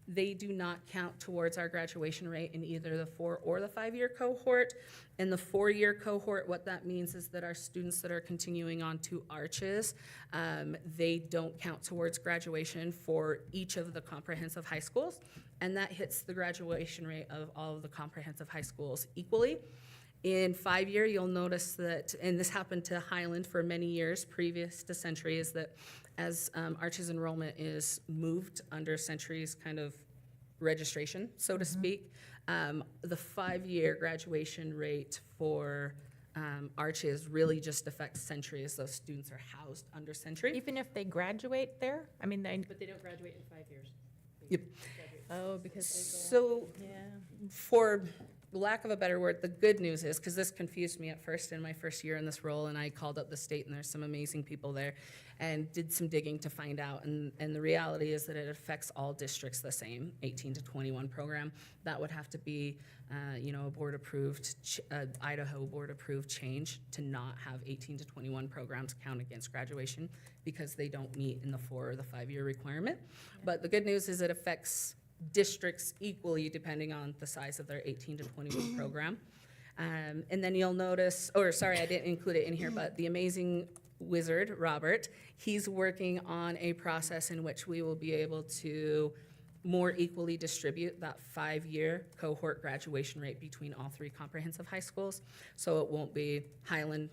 they do not count towards our graduation rate in either the 4 or the 5-year cohort. In the 4-year cohort, what that means is that our students that are continuing on to Arches, they don't count towards graduation for each of the comprehensive high schools, and that hits the graduation rate of all of the comprehensive high schools equally. In 5-year, you'll notice that, and this happened to Highland for many years previous to Century, is that as Arches enrollment is moved under Century's kind of registration, so to speak, the 5-year graduation rate for Arches really just affects Century, as those students are housed under Century. Even if they graduate there? I mean, But they don't graduate in 5 years. Yep. oh, because So, they go, yeah. for lack of a better word, the good news is, because this confused me at first in my first year in this role, and I called up the state, and there's some amazing people there, and did some digging to find out, and the reality is that it affects all districts the same, 18 to 21 program. That would have to be, a board-approved, Idaho board-approved change to not have 18 to 21 programs count against graduation, because they don't meet in the 4 or the 5-year requirement. But the good news is it affects districts equally depending on the size of their 18 to 21 program. And then you'll notice, I didn't include it in here, but the amazing wizard, Robert, he's working on a process in which we will be able to more equally distribute that 5-year cohort graduation rate between all 3 comprehensive high schools. So it won't be Highland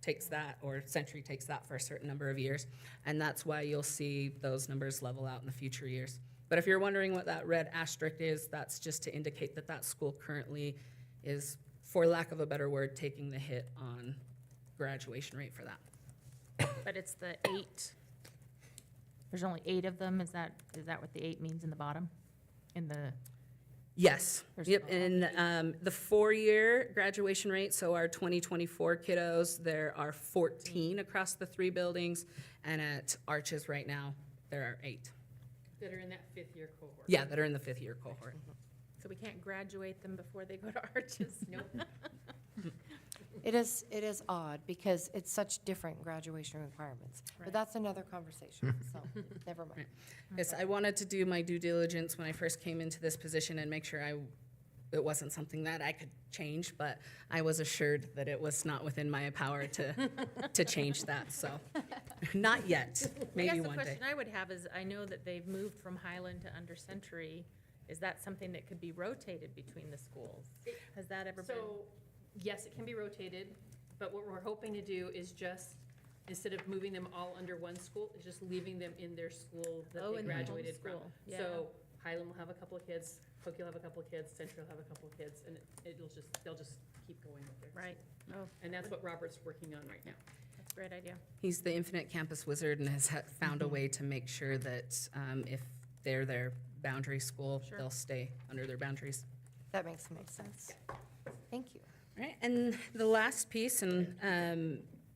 takes that or Century takes that for a certain number of years. And that's why you'll see those numbers level out in the future years. But if you're wondering what that red asterisk is, that's just to indicate that that school currently is, for lack of a better word, taking the hit on graduation rate for that. But it's the 8, there's only 8 of them, is that what the 8 means in the bottom? In the, Yes, There's- yep, and the 4-year graduation rate, so our 2024 kiddos, there are 14 across the 3 buildings, and at Arches right now, there are 8. That are in that 5th-year cohort. Yeah, that are in the 5th-year cohort. so we can't graduate them before they go to Arches? Nope. It is odd because it's such different graduation requirements. But Right. that's another conversation, so never mind. Yes, I wanted to do my due diligence when I first came into this position and make sure it wasn't something that I could change, but I was assured that it was not within my power to change that, so, not yet, maybe I guess one the day. question I would have is, I know that they've moved from Highland to Under Century. Is that something that could be rotated between the schools? Has that ever been? So, yes, it can be rotated, but what we're hoping to do is just, instead of moving them all under one school, is just leaving them in their school that Oh, they in their home graduated from. school, yeah. So Highland will have a couple of kids, Hokie will have a couple of kids, Central will have a couple of kids, and they'll just keep going with their. Right, oh, And that's what Robert's working on right now. that's a great idea. He's the infinite campus wizard and has found a way to make sure that if they're their boundary school, Sure. they'll stay under their boundaries. That makes the most sense. Thank you. All right, and the last piece, and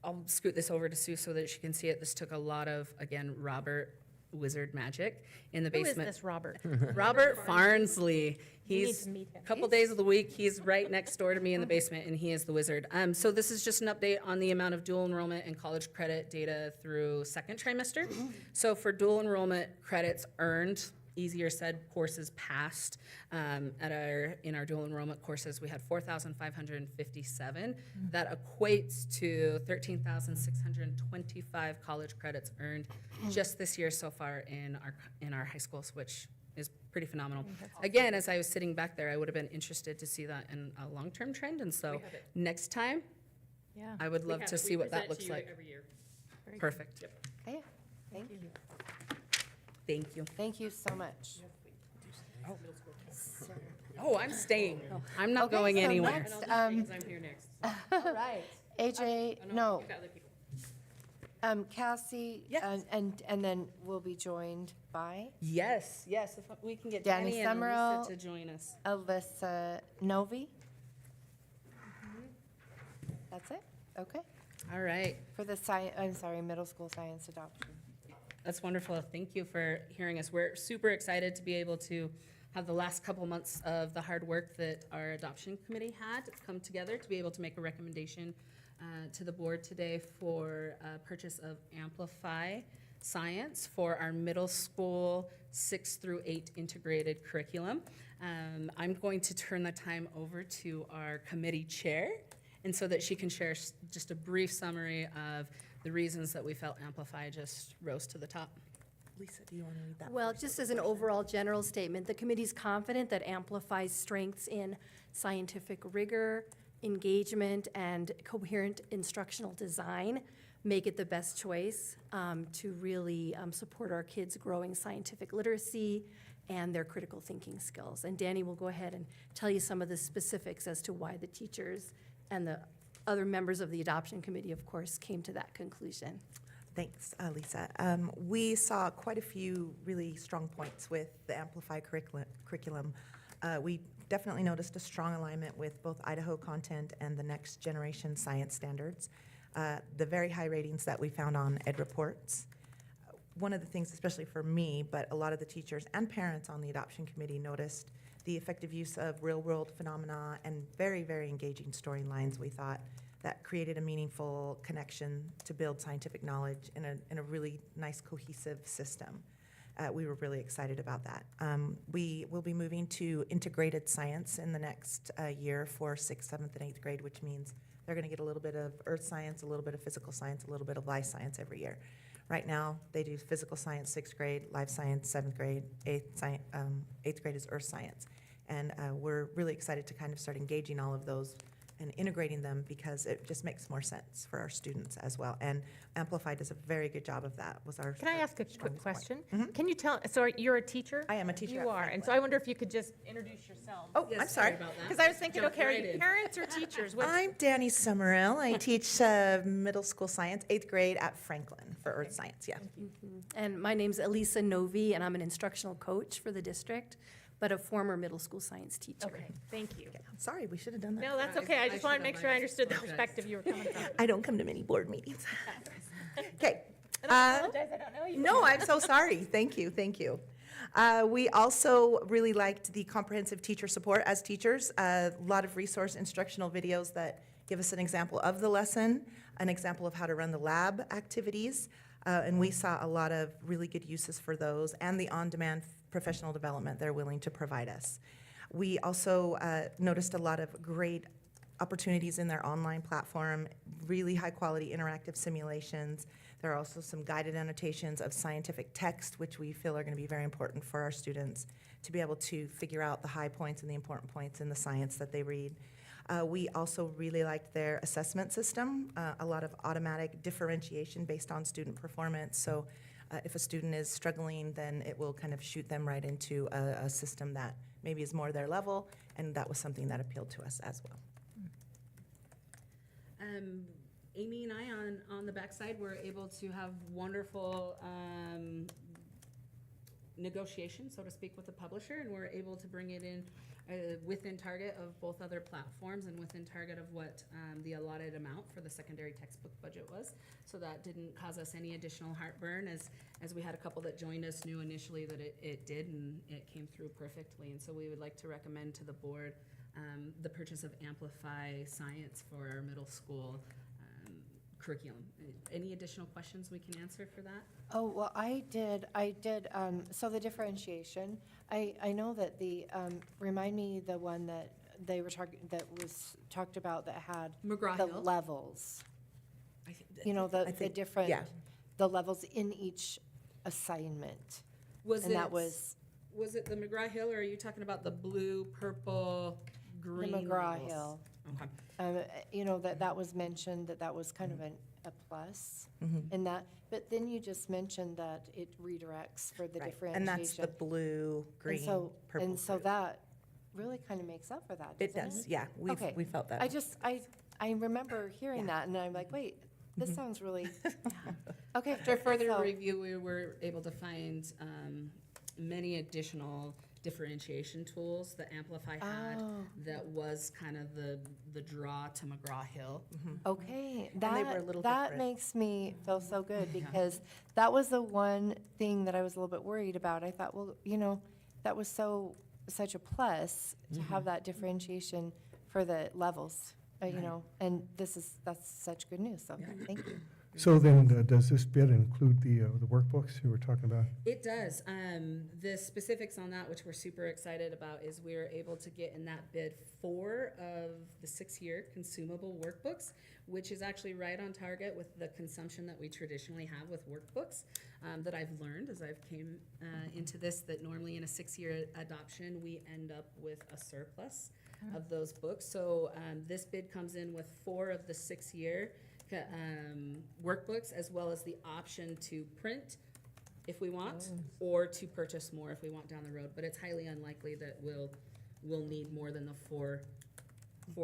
I'll scoot this over to Sue so that she can see it. This took a lot of, again, Robert wizard magic in the Who is basement. this Robert? Robert Farnsley. We need He's to meet him. a couple days of the week, he's right next door to me in the basement, and he is the wizard. So this is just an update on the amount of dual enrollment and college credit data through second trimester. So for dual enrollment credits earned, easier said, courses passed, in our dual enrollment courses, we had 4,557. That equates to 13,625 college credits earned just this year so far in our high schools, which is pretty phenomenal. Again, as I was sitting back there, I would have been interested to see that in a long-term trend, and so We have it. next time, Yeah, I would We love have to it. see We what that present it looks to you like. every year. very good. Perfect. Okay, thank you. Thank you. Thank you so much. Middle school. So- Oh, I'm staying. I'm not Okay, going so anywhere. next, And I'll just stay 'cause I'm here next. All right. AJ, Oh, no, You've got other people. Cassie, Yes. and then we'll be joined by Yes, yes, if we can get Danny Danny and Summerall. Lisa to join us. Alyssa Novi. That's it? Okay. All right, For the middle school science adoption. that's wonderful. Thank you for hearing us. We're super excited to be able to have the last couple months of the hard work that our adoption committee had come together to be able to make a recommendation to the board today for purchase of Amplify Science for our middle school 6 through 8 integrated curriculum. I'm going to turn the time over to our committee chair, and so that she can share just a brief summary of the reasons that we felt Amplify just rose to the top. Lisa, do you want to read that? Well, just as an overall general statement, the committee's confident that Amplify's strengths in scientific rigor, engagement, and coherent instructional design make it the best choice to really support our kids' growing scientific literacy and their critical thinking skills. And Danny will go ahead and tell you some of the specifics as to why the teachers and the other members of the adoption committee, of course, came to that conclusion. Thanks, Lisa. We saw quite a few really strong points with the Amplify curriculum. We definitely noticed a strong alignment with both Idaho content and the next generation science standards. The very high ratings that we found on Ed Reports. One of the things, especially for me, but a lot of the teachers and parents on the adoption committee noticed the effective use of real-world phenomena and very, very engaging storylines, we thought, that created a meaningful connection to build scientific knowledge in a really nice, cohesive system. We were really excited about that. We will be moving to integrated science in the next year for 6th, 7th, and 8th grade, which means they're going to get a little bit of earth science, a little bit of physical science, a little bit of life science every year. Right now, they do physical science, 6th grade, life science, 7th grade, 8th grade is earth science. And we're really excited to kind of start engaging all of those and integrating them because it just makes more sense for our students as well. And Amplify does a very good job of that, was our. Can I ask a quick strongest point. question? Can you tell, so you're a teacher? I am a teacher. You at are, and so Franklin. I wonder if you could just introduce yourself. Oh, I'm sorry. Because I was thinking, Jump okay, are right you in. parents or teachers? What- I'm Danny Summerell. I teach middle school science, 8th grade at Franklin for earth science, yeah. And my name's Elisa Novi, and I'm an instructional coach for the district, but a former middle school science teacher. Okay, thank you. Sorry, we should have done that. No, that's I- okay. I I just wanted to should make have sure I understood the apologized. perspective you were coming from. I don't come to many board meetings. Okay. And I apologize, I don't know you. No, I'm so sorry. Thank you, thank you. We also really liked the comprehensive teacher support as teachers. A lot of resource instructional videos that give us an example of the lesson, an example of how to run the lab activities, and we saw a lot of really good uses for those and the on-demand professional development they're willing to provide us. We also noticed a lot of great opportunities in their online platform, really high-quality interactive simulations. There are also some guided annotations of scientific text, which we feel are going to be very important for our students to be able to figure out the high points and the important points in the science that they read. We also really liked their assessment system, a lot of automatic differentiation based on student performance. So if a student is struggling, then it will kind of shoot them right into a system that maybe is more their level, and that was something that appealed to us as well. Amy and I on the backside were able to have wonderful negotiation, so to speak, with the publisher, and we're able to bring it in within target of both other platforms and within target of what the allotted amount for the secondary textbook budget was. So that didn't cause us any additional heartburn, as we had a couple that joined us knew initially that it did, and it came through perfectly. And so we would like to recommend to the board the purchase of Amplify Science for our middle school curriculum. Any additional questions we can answer for that? Oh, well, I did, so the differentiation, I know that the, remind me the one that they were talking, that was talked about that had the McGraw-Hill. levels. I think- You know, I the think- different, yeah. the levels in each assignment. Was And it, that was was it the McGraw-Hill, or are you talking about the blue, purple, the green McGraw-Hill. Okay. You know, that was mentioned, that was kind of a plus Mhm. in that. But then you just mentioned that it redirects for the Right. differentiation. And that's the blue, green, purple. And so fruit. that really kind of makes up for that, It doesn't does, yeah. Okay. We felt that. I remember hearing that, and I'm like, wait, this sounds really, okay. After further so- review, we were able to find many additional differentiation tools that Amplify had Oh. that was kind of the draw to McGraw-Hill. Okay, And they were a little that different. makes me feel so good, because that was the one thing that I was a little bit worried about. I thought, well, you know, that was such a plus to have that differentiation for the levels, you know, and that's such good news, so thank you. So then, does this bid include the workbooks you were talking about? It does. The specifics on that, which we're super excited about, is we were able to get in that bid 4 of the 6-year consumable workbooks, which is actually right on target with the consumption that we traditionally have with workbooks, that I've learned as I've came into this, that normally in a 6-year adoption, we end up with a surplus of those books. So this bid comes in with 4 of the 6-year workbooks, as well as the option to print if we want, or to purchase more if we want down the road. But it's highly unlikely that we'll need more than the 4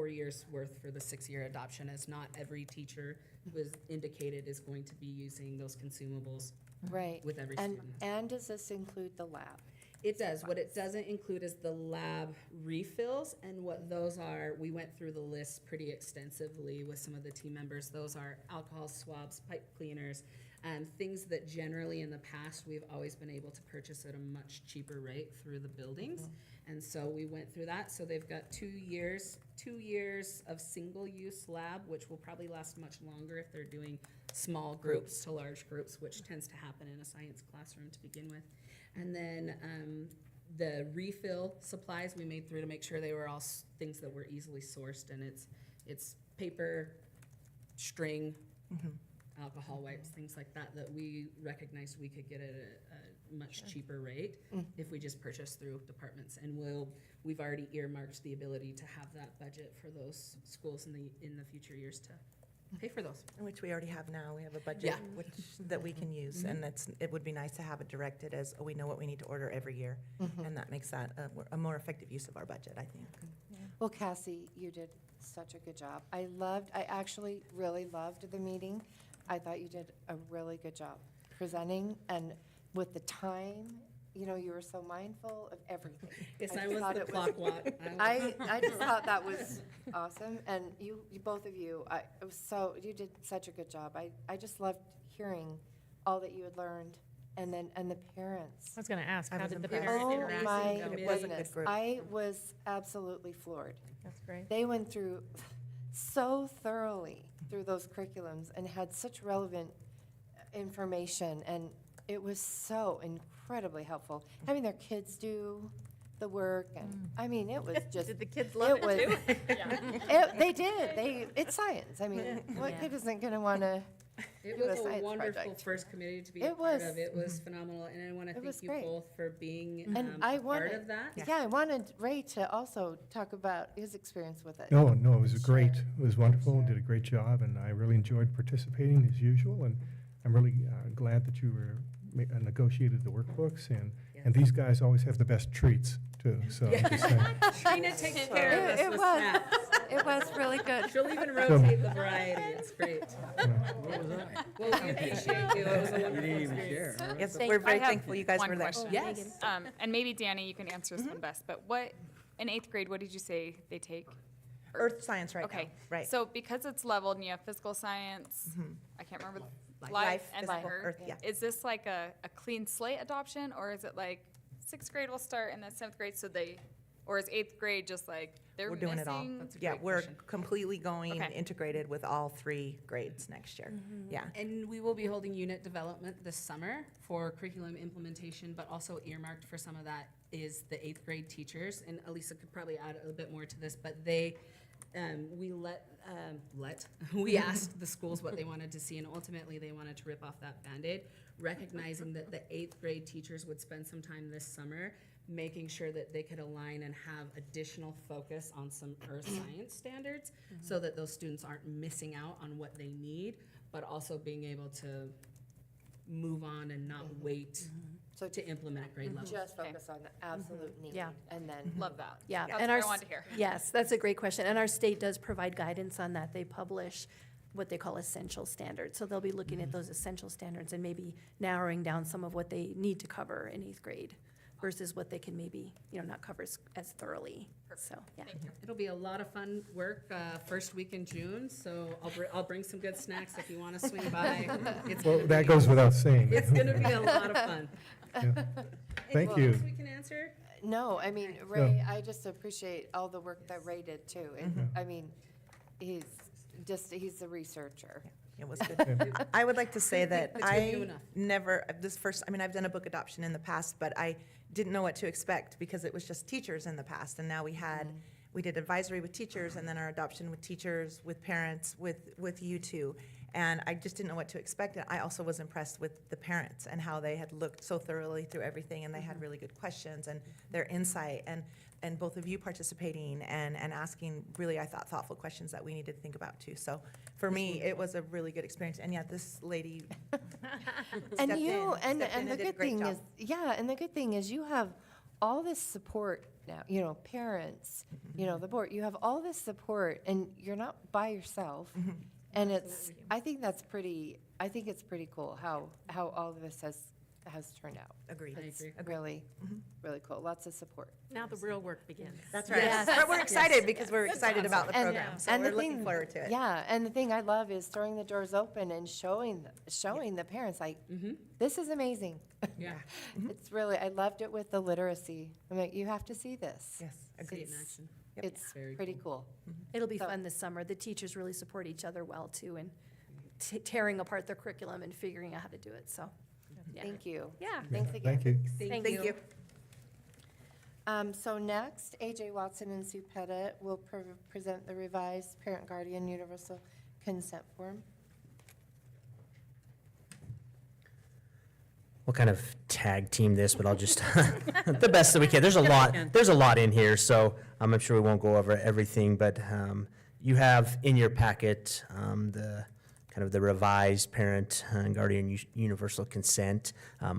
years worth for the 6-year adoption, as not every teacher who is indicated is going to be using those consumables Right. with every And, student. and does this include the lab? It does. What it doesn't include is the lab refills, and what those are, we went through the list pretty extensively with some of the team members. Those are alcohol swabs, pipe cleaners, things that generally in the past, we've always been able to purchase at a much cheaper rate through the buildings. And so we went through that. So they've got 2 years of single-use lab, which will probably last much longer if they're doing small groups to large groups, which tends to happen in a science classroom to begin with. And then the refill supplies we made through to make sure they were all things that were easily sourced, and it's paper, string, alcohol wipes, things like that, that we recognized we could get at a much cheaper rate if we just purchased through departments. And we've already earmarked the ability to have that budget for those schools in the future years to pay for those. Which we already have now. We have a budget Yeah. that we can use, and it would be nice to have it directed as, we know what we need to order every year, and that makes that a more effective use of our budget, I think. Well, Cassie, you did such a good job. I actually really loved the meeting. I thought you did a really good job presenting, and with the time, you know, you were so mindful of everything. Yes, I just was thought the it clock watch. I just thought that was awesome, and you both of you, you did such a good job. I just loved hearing all that you had learned, and the parents. I was going to ask, I how was did the impressed. parents Oh, interact? my It was a good goodness. group. I was absolutely floored. That's great. They went through so thoroughly through those curriculums and had such relevant information, and it was so incredibly helpful. Having their kids do the work, and, I mean, it was just. Did the kids love it too? They did. It's science. I mean, what Yeah. kid isn't going to want to? It do a was a science wonderful project. first committee to be a It part was. of. It was phenomenal, and I want to It was thank you great. both for being And a I part wanted, of that. yeah, I wanted Ray to also talk about his experience with it. No, it was great. Sure. It was wonderful, Sure. did a great job, and I really enjoyed participating as usual, and I'm really glad that you negotiated the workbooks, and these guys always have the best treats, too, so I'm just saying. Trina takes care of us It with was. snacks. It was really good. She'll even rotate the variety. It's great. Well, we appreciate you. It was a wonderful experience. Yes, Thank we're you. very I have thankful you guys one were there. question. Yes. And maybe Danny, you can answer this one best, but in 8th grade, what did you say they take? Earth science right now, Okay, right. so because it's leveled and you have physical science, I can't remember, life and physical, Earth, yeah. is this like a clean slate adoption, or is it like 6th grade will start and then 7th grade, or is 8th grade just like they're We're doing it all. missing? That's a Yeah, great we're question. completely going Okay. integrated with all 3 grades next year. Yeah. And we will be holding unit development this summer for curriculum implementation, but also earmarked for some of that is the 8th grade teachers. And Elisa could probably add a bit more to this, but we asked the schools what they wanted to see, and ultimately they wanted to rip off that Band-Aid, recognizing that the 8th grade teachers would spend some time this summer making sure that they could align and have additional focus on some earth science standards so that those students aren't missing out on what they need, but also being able to move on and not wait So to implement grade level. just Okay. focus on the absolute need. Yeah. And then. Love that. Yeah, That's and what our I wanted to hear. Yes, that's a great question, and our state does provide guidance on that. They publish what they call essential standards, so they'll be looking at those essential standards and maybe narrowing down some of what they need to cover in 8th grade versus what they can maybe, not cover as thoroughly. So, yeah. Thank you. It'll be a lot of fun work, first week in June, so I'll bring some good snacks if you want to swing by. It's Well, gonna that be- goes without saying. It's gonna be a lot of fun. Yeah. Thank Anything you. else we can answer? No, I mean, Ray, I just appreciate all the work that Ray did too. And, I mean, he's a researcher. It was good. I would like to say that It's good you I enough. never, I've done a book adoption in the past, but I didn't know what to expect because it was just teachers in the past. And now we did advisory with teachers and then our adoption with teachers, with parents, with you two. And I just didn't know what to expect. And I also was impressed with the parents and how they had looked so thoroughly through everything and they had really good questions and their insight and both of you participating and asking really, I thought, thoughtful questions that we needed to think about too. So for me, it was a really good experience. And yeah, this lady And stepped you, in and the did a good great thing job. is, and the good thing is you have all this support now, parents, the board, you have all this support and you're not by yourself. And I think it's pretty cool how all of this has turned out. Agreed. It's agree. really, really cool. Lots of support. Now the real work begins. That's right. Yes. But we're excited because we're excited about the And- program, so and the we're looking thing- forward to it. Yeah, and the thing I love is throwing the doors open and showing the parents, like, this is amazing. Yeah. It's really, I loved it with the literacy. I'm like, you have to see this. Yes, See it agreed. in action. It's Very pretty cool. It'll be So- fun this summer. The teachers really support each other well, too, and tearing apart their curriculum and figuring out how to do it, so. yeah. Thank you. Yeah. Thanks again. Thank you. Thank Thank you. So next, AJ Watson and Sue Pettit will present the revised parent-guardian universal consent form. we'll kind of tag team this, but I'll just, the best that we can. There's a lot in here, so I'm sure we won't go over everything, but you have in your packet the kind of the revised parent and guardian universal consent.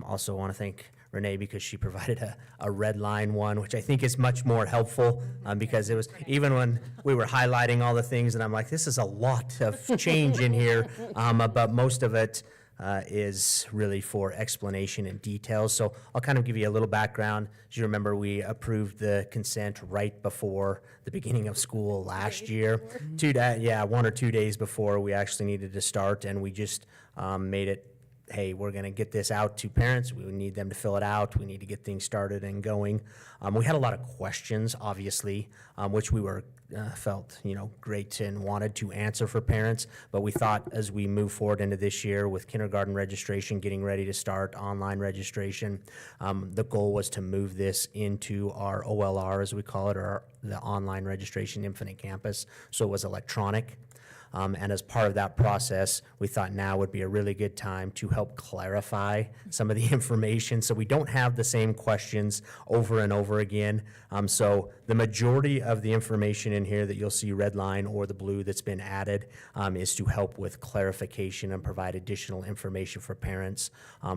Also want to thank Renee because she provided a red line one, which I think is much more helpful because it was, even when we were highlighting all the things, and I'm like, this is a lot of change in here, but most of it is really for explanation and details. So I'll kind of give you a little background. As you remember, we approved the consent right before the beginning of school last year. 1 or 2 days before we actually needed to start, and we just made it, hey, we're going to get this out to parents. We need them to fill it out. We need to get things started and going. We had a lot of questions, obviously, which we were felt, great and wanted to answer for parents. But we thought as we move forward into this year with kindergarten registration, getting ready to start online registration, the goal was to move this into our OLR, as we call it, or the online registration infinite campus. So it was electronic. And as part of that process, we thought now would be a really good time to help clarify some of the information so we don't have the same questions over and over again. So the majority of the information in here that you'll see red line or the blue that's been added is to help with clarification and provide additional information for parents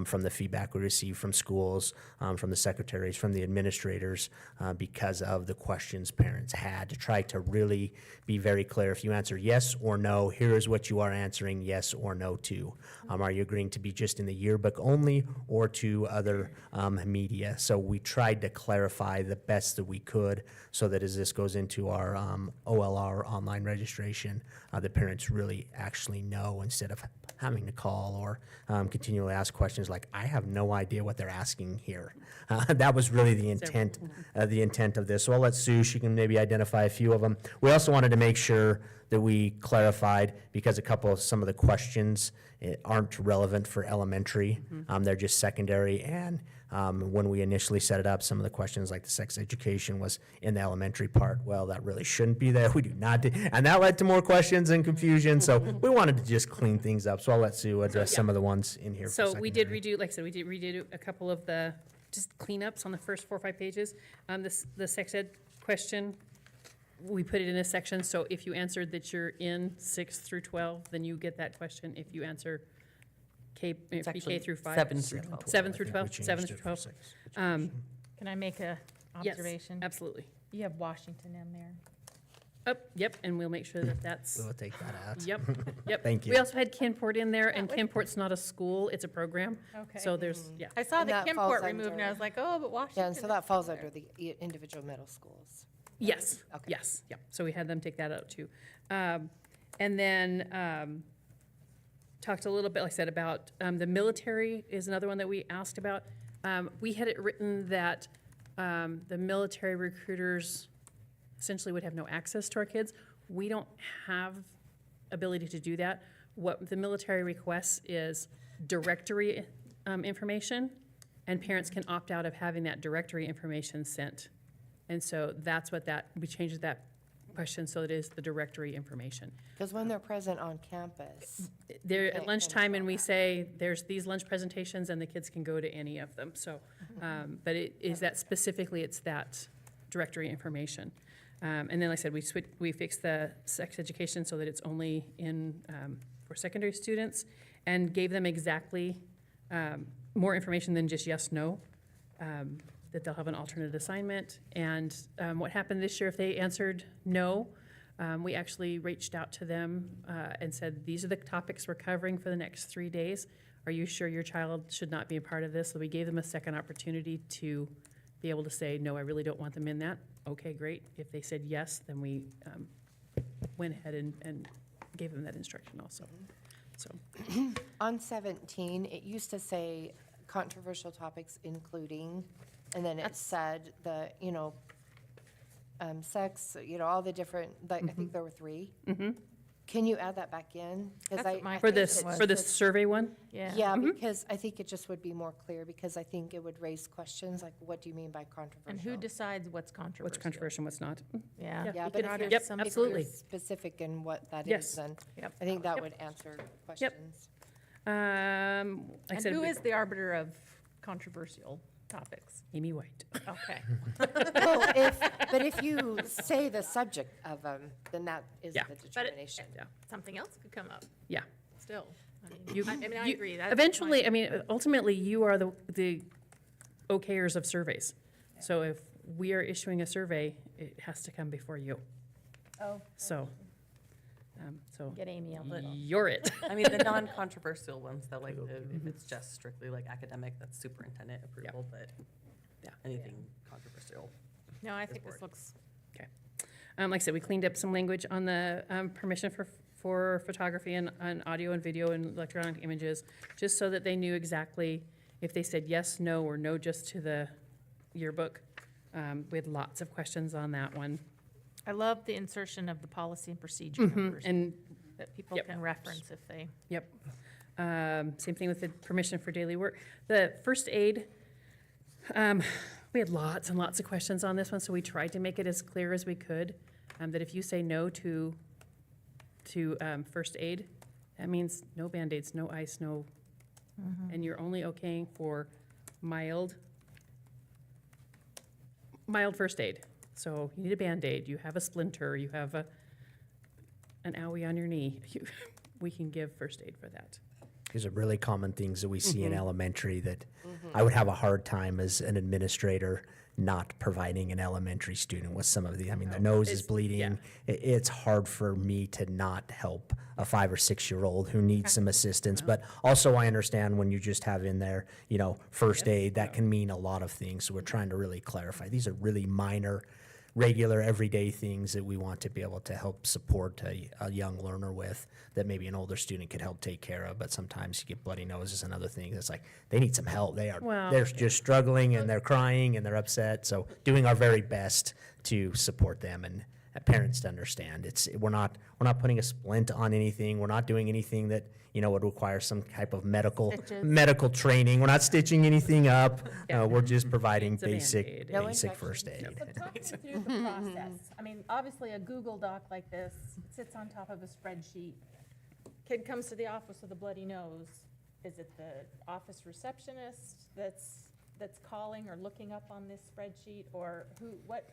from the feedback we received from schools, from the secretaries, from the administrators, because of the questions parents had, to try to really be very clear. If you answer yes or no, here is what you are answering yes or no to. Are you agreeing to be just in the yearbook only or to other media? So we tried to clarify the best that we could so that as this goes into our OLR online registration, the parents really actually know instead of having to call or continually ask questions like, I have no idea what they're asking here. That was really the intent of this. So I'll let Sue, she can maybe identify a few of them. We also wanted to make sure that we clarified, because some of the questions aren't relevant for elementary. They're just secondary. And when we initially set it up, some of the questions like the sex education was in the elementary part. Well, that really shouldn't be there. We do not do, and that led to more questions and confusion. So we wanted to just clean things up. So I'll let Sue address some of the ones in here. So we did redo, like I said, we did redo a couple of the just cleanups on the first 4 or 5 pages. The sex ed question, we put it in a section, so if you answered that you're in 6 through 12, then you get that question. If you answer K through 5. 7 through 12. 7 through 12, 7 through 12. Can I make a Yes, observation? absolutely. You have Washington in there. Yep, and we'll make sure that that's, We'll take that out. yep. Thank you. We also had Kenport in there, and Kenport's not a school, it's a program. Okay. So there's, yeah. I saw And the that falls Kimport removed, and I under- was like, oh, but Washington. Yeah, and so that falls under the individual middle schools. Yes, Okay. yes, yep. So we had them take that out too. And then talked a little bit, like I said, about the military is another one that we asked about. We had it written that the military recruiters essentially would have no access to our kids. We don't have ability to do that. What the military requests is directory information, and parents can opt out of having that directory information sent. And so that's what we changed that question so it is the directory information. Because when they're present on campus, They're Okay, at lunchtime and we say, there's these lunch presentations and the kids can go to any of them. So, but it is that specifically, it's that directory information. And then, like I said, we fixed the sex education so that it's only for secondary students and gave them exactly more information than just yes, no. That they'll have an alternate assignment. And what happened this year, if they answered no, we actually reached out to them and said, these are the topics we're covering for the next 3 days. Are you sure your child should not be a part of this? So we gave them a second opportunity to be able to say, no, I really don't want them in that. Okay, great. If they said yes, then we went ahead and gave them that instruction also. So, on 17, it used to say controversial topics including, and then it said the, sex, all the different, like, I think there were 3. Can you add that back in? 'Cause That's what my I for think this, it's for this just- survey one? Yeah, because I think it just would be more clear, because I think it would raise questions like, what do you mean by controversial? And who decides what's controversial? What's controversial, what's not? Yeah. Yeah, we but could if add you're, some- Yep, if you're absolutely. specific in what that Yes. is, then Yep. I think that Yep. would answer questions. Like I And said, who is the arbiter of controversial topics? Amy White. Okay. Well, but if you say the subject of them, then that is Yeah. the But determination. something else could come up Yeah. still. You- I mean, I you- agree. That's Eventually, my- I mean, ultimately, you are the okayers of surveys. So if we are issuing a survey, it has to come before you. Oh, So, get Amy a little. you're it. I mean, the non-controversial ones, though, like, if it's just strictly like academic, that's superintendent approval, but Yeah. anything controversial. No, I think board. this looks, Like I said, we cleaned up some language on the permission for photography and audio and video and electronic images, just so that they knew exactly if they said yes, no, or no just to the yearbook. We had lots of questions on that one. I love the insertion of the policy and procedure numbers And, that people yep. can reference if they. yep. Same thing with the permission for daily work. The first aid, we had lots and lots of questions on this one, so we tried to make it as clear as we could, that if you say no to first aid, that means no Band-Aids, no ice, no, and you're only okaying for mild first aid. So you need a Band-Aid, you have a splinter, you have an owie on your knee, we can give first aid for that. These are really common things that we see in elementary that I would have a hard time as an administrator not providing an elementary student with some of the, I mean, their nose is It's- bleeding. yeah. It's hard for me to not help a 5 or 6 year old who needs some assistance. But also I understand when you just have in there, first aid, that can mean a lot of things. So we're trying to really clarify. These are really minor, regular, everyday things that we want to be able to help support a young learner with that maybe an older student could help take care of. But sometimes you get bloody noses and other things. It's like, they need some help. Well, They're just struggling and they're crying and they're upset. So doing our very best to support them and parents to understand. We're not putting a splint on anything. We're not doing anything that, would require some type of medical training. We're not stitching anything up. Yeah. We're just providing It's a Band-Aid. No basic infection. first aid. But talk me through the process. I mean, obviously, a Google Doc like this sits on top of a spreadsheet. Kid comes to the office with a bloody nose. Is it the office receptionist that's calling or looking up on this spreadsheet, or what?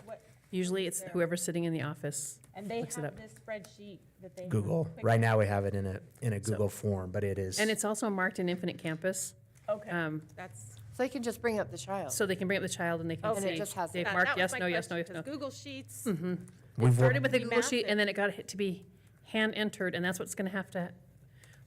Usually it's whoever's sitting in the office. And they looks it have up. this spreadsheet that they. have Google. quick- Right now, we have it in a Google form, but it is. And it's also marked in Infinite Campus, Okay, um, that's. So they can just bring up the child. so they can bring up the child and they can Okay. say, And it just has they've it. marked that was yes, my no, yes, no, question, yes, no. 'cause Google Sheets, It We've started with a Be Google sheet massive. and then it got to be hand entered, and that's what's gonna have to,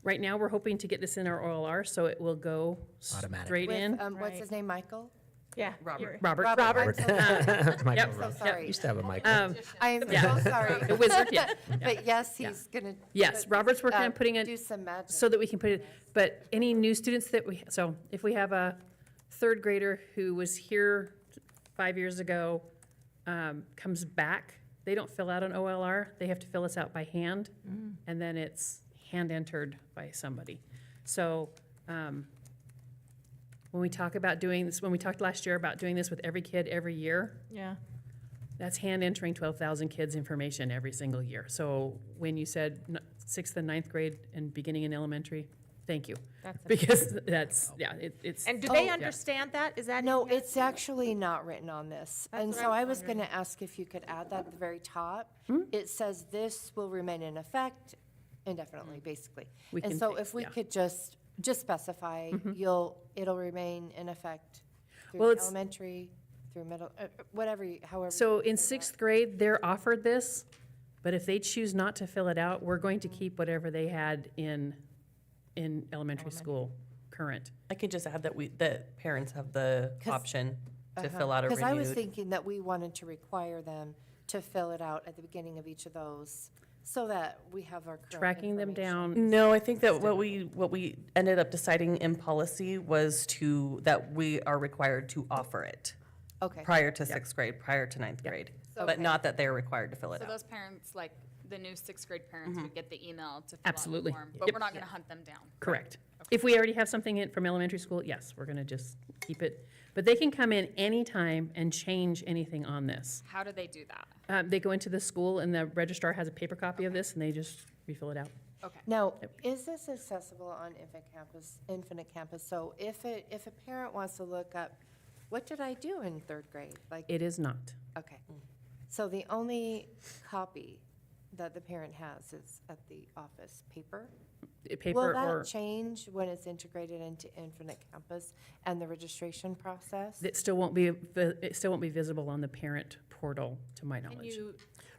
right now, we're hoping to get this in our OLR, so it will go Automatic. straight With, in. what's Right. his name, Michael? yeah. Robert. you're- Robert. Robert. I'm so sorry. Michael Yep. Rowe. So sorry. Used to have a Michael. I am Yeah. so sorry. The wizard, yeah. But yes, he's gonna. Yes, Robert's working on putting it, Do some magic. so that we can put it, but any new students that so if we have a third grader who was here 5 years ago, comes back, they don't fill out an OLR, they have to fill this out by hand, and then it's hand entered by somebody. So, when we talk about doing this, when we talked last year about doing this with every kid every year, Yeah. that's hand entering 12,000 kids' information every single year. So when you said 6th and 9th grade and beginning in elementary, thank you. That's a- Because that's, yeah, it's. And do they Oh. understand that? Is that? No, in there? it's actually not written on this. That's And what so I I was was gonna ask if you could add that at the very top. Hmm? It says this will remain in effect indefinitely, basically. We And can so fix- if we yeah. could just specify, it'll remain in effect Well, through it's- elementary, through middle, whatever, however. So you in say that. 6th grade, they're offered this, but if they choose not to fill it out, we're going to keep whatever they had in elementary school current. I could just add that parents have the 'Cause- option to Uh-huh. fill out a Because I was renewed. thinking that we wanted to require them to fill it out at the beginning of each of those, so that we have our current Tracking them information. down, No, I think that what we ended up deciding in policy was that we are required to offer it Okay. prior to 6th grade, prior to 9th grade, but Okay. not that they're required to fill it So out. those parents, like the new 6th grade parents would get the email to fill Absolutely. out the form, but Yep. we're not gonna hunt them down. correct. If we already have something in from elementary school, yes, we're gonna just keep it. But they can come in anytime and change anything on this. How do they do that? They go into the school and the registrar has a paper copy of this and they just refill it out. Okay. Now, is this accessible on Infinite Campus? So if a parent wants to look up, what did I do in third grade? Like, It is not. okay. So the only copy that the parent has is at the office, paper? Paper Will or, that change when it's integrated into Infinite Campus and the registration process? it still won't be visible on the parent portal, to my Can knowledge. you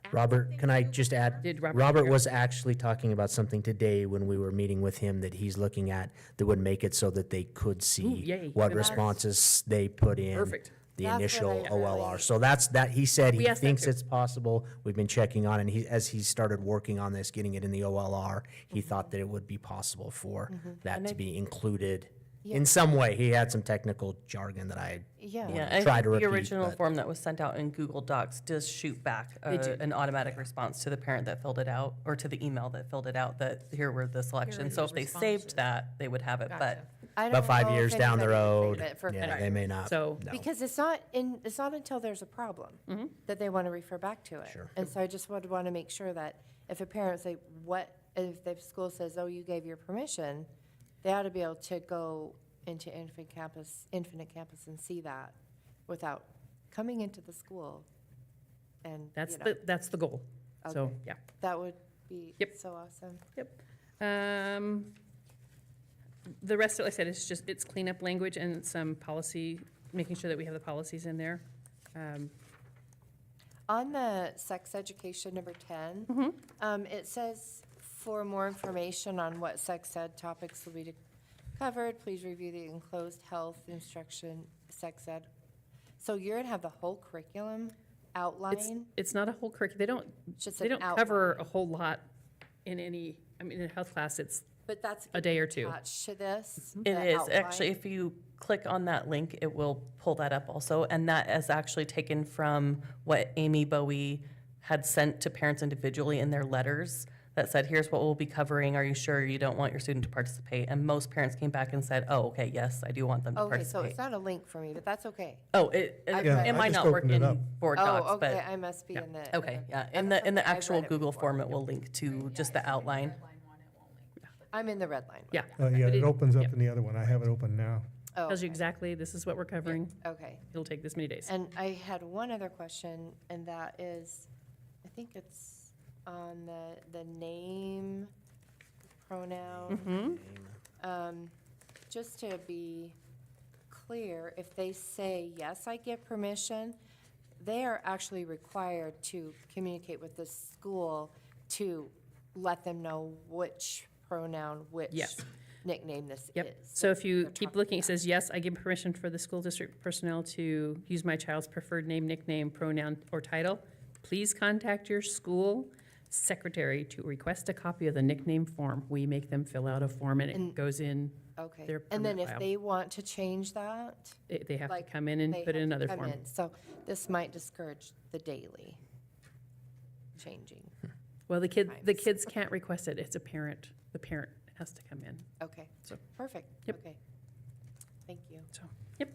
add Robert, something can I to just Google add? Forms? Did Robert hear? was actually talking about something today when we were meeting with him that he's looking at that would make it so that they could see yay. what Good. responses they put in. Perfect. The That's what initial I really- OLR. So that's, he said We he asked that thinks too. it's possible. We've been checking on it, and as he started working on this, getting it in the OLR, he thought that it would be possible for that to be included in some way. He had some technical jargon that I Yeah. Yeah, I try think to the repeat, original but- form that was sent out in Google Docs does shoot back They do. an automatic response to the parent that filled it out, or to the email that filled it out, that here were the selections. So the if they responses. saved that, they would have it, but Gotcha. I about don't 5 know if years down the anybody road, created it for yeah, parents. they may not. So- no. Because it's not until there's a problem that they want to refer back to it. Sure. And so I just would want to make sure that if a parent say, if the school says, oh, you gave your permission, they ought to be able to go into Infinite Campus and see that without coming into the school. And, That's you know, that's the goal. So, Okay. yeah. that would be Yep. so awesome. The rest, like I said, it's cleanup language and some policy, making sure that we have the policies in there. On the sex education, number 10, it says, for more information on what sex ed topics will be covered, please review the enclosed health instruction, sex ed. So you're going to have the whole curriculum outline? It's not a whole curriculum. Just They an don't cover outline. a whole lot in in a health class, it's But that's a day or two. attached to this? it the is. outline? Actually, if you click on that link, it will pull that up also. And that is actually taken from what Amy Bowie had sent to parents individually in their letters that said, here's what we'll be covering. Are you sure you don't want your student to participate? And most parents came back and said, oh, okay, yes, I do want them to Okay, so participate. it's not a link for me, but that's okay. Oh, it Yeah, it I might just not work opened it in up. Board Oh, Docs, okay, but, I must be in the. okay, yeah. I'm In the okay, I've actual read it Google before. form, it will link to just the outline. I'm in the red line. Yeah. Yeah, But it opens up yep. in the other one. I have it open now. Oh, Tells you okay. exactly, this is what we're covering. Okay. It'll take this many days. And I had one other question, and that is, I think it's on the name pronoun. Just to be clear, if they say, yes, I give permission, they are actually required to communicate with the school to let them know which pronoun, which Yes. nickname this is. Yep. So if you they're keep talking looking, it about. says, yes, I give permission for the school district personnel to use my child's preferred name, nickname, pronoun, or title. Please contact your school secretary to request a copy of the nickname form. We make them fill out a form and it goes in, Okay, their and then permanent if file. they want to change that, they have to like, come in and they put in have to another come form. in. So this might discourage the daily changing. Well, the times. kids can't request it. It's a parent. The parent has to come in. Okay, So, perfect. Yep. Okay. Thank you. so, yep.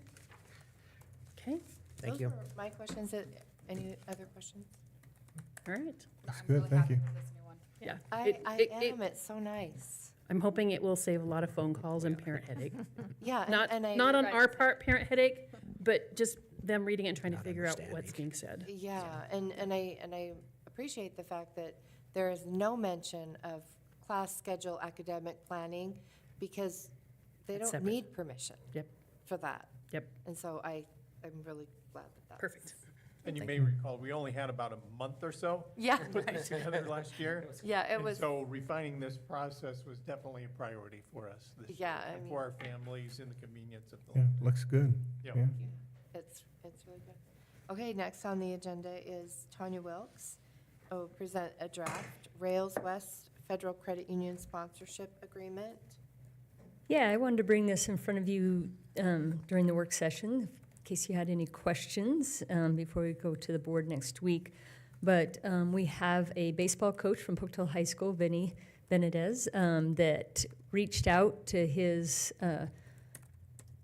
Okay, Thank Those you. were my questions. Any other questions? all right. That's good, thank you. Yeah. I am. It's so nice. I'm hoping it will save a lot of phone calls and parent headache. Yeah, Not, and I. not on our part, parent headache, but just them reading it and trying to figure out what's understanding. being said. Yeah, and I appreciate the fact that there is no mention of class schedule, academic planning, because they That's don't separate. need permission Yep, for that. yep, And so I'm really glad that that's. perfect. And you may recall, we only had about a month or so Yeah, to put this together last year. yeah, it And was, so refining this process was definitely a priority for us this year. yeah, I And mean, for our families and the convenience of the. Yeah, looks good. Yeah. Yeah. it's really good. Okay, next on the agenda is Tanya Wilkes, who will present a draft Rails West Federal Credit Union Sponsorship Agreement. Yeah, I wanted to bring this in front of you during the work session, in case you had any questions before we go to the board next week. But we have a baseball coach from Pocatello High School, Vinny Benedez, that reached out to his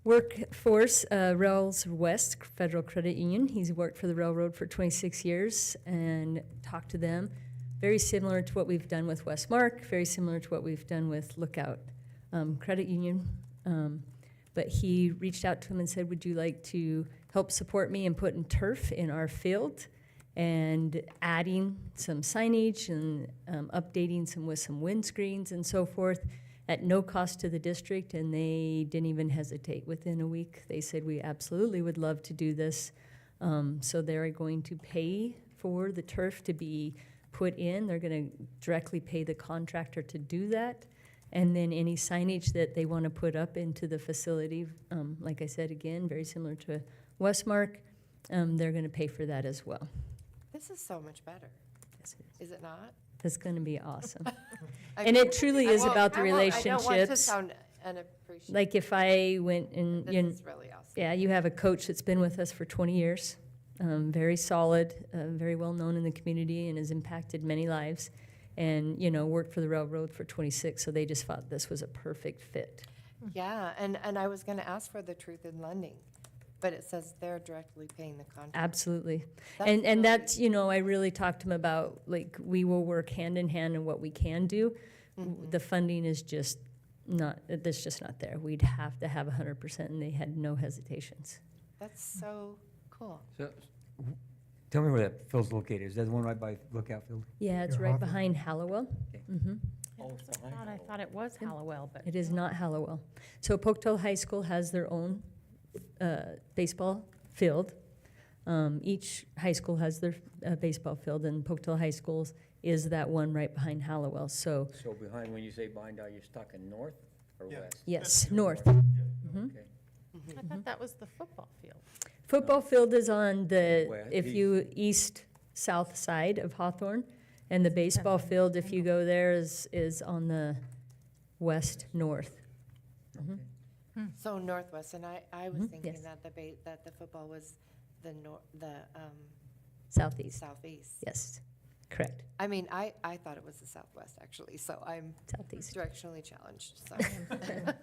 workforce, Rails West Federal Credit Union. He's worked for the railroad for 26 years and talked to them. very similar to what we've done with Westmark, very similar to what we've done with Lookout Credit Union. But he reached out to him and said, would you like to help support me in putting turf in our field and adding some signage and updating with some windscreens and so forth at no cost to the district? And they didn't even hesitate. Within a week, they said, we absolutely would love to do this. So they're going to pay for the turf to be put in. They're going to directly pay the contractor to do that. And then any signage that they want to put up into the facility, like I said, again, very similar to Westmark, they're going to pay for that as well. This is so much better. Yes, it Is it not? That's going to be awesome. I And mean, it truly I is won't- about the I don't want to relationships. sound unappreciative. Like if I went and, This you know, is really awesome. yeah, you have a coach that's been with us for 20 years, very solid, very well known in the community and has impacted many lives. And, you know, worked for the railroad for 26, so they just thought this was a perfect fit. Yeah, and I was going to ask for the truth in lending, but it says they're directly paying the contract. Absolutely. That's And really- that's, you know, I really talked to him about, like, we will work hand in hand in what we can do. The funding is just not, it's just not there. We'd have to have 100%, and they had no hesitations. That's so cool. So, tell me where that field's located. Is that the one right by Lookout Field? Yeah, it's Your right Hawthorne? behind Hallowell. Mhm. I thought it was Hallowell, but. It is not Hallowell. So Pocatello High School has their own baseball field. Each high school has their baseball field, and Pocatello High School's is that one right behind Hallowell. So, So behind, when you say behind, are you stuck in north or Yeah. west? yes, north. Okay. I thought that was the football field. Football field is on the, West, if east. you east-south side of Hawthorne, and the baseball field, if you go there, is on the west-north. So Northwest, and I was thinking Yes. that that the football was the Southeast, southeast. yes, correct, I mean, I thought it was the southwest, actually, so I'm southeast. directionally challenged, so. Okay.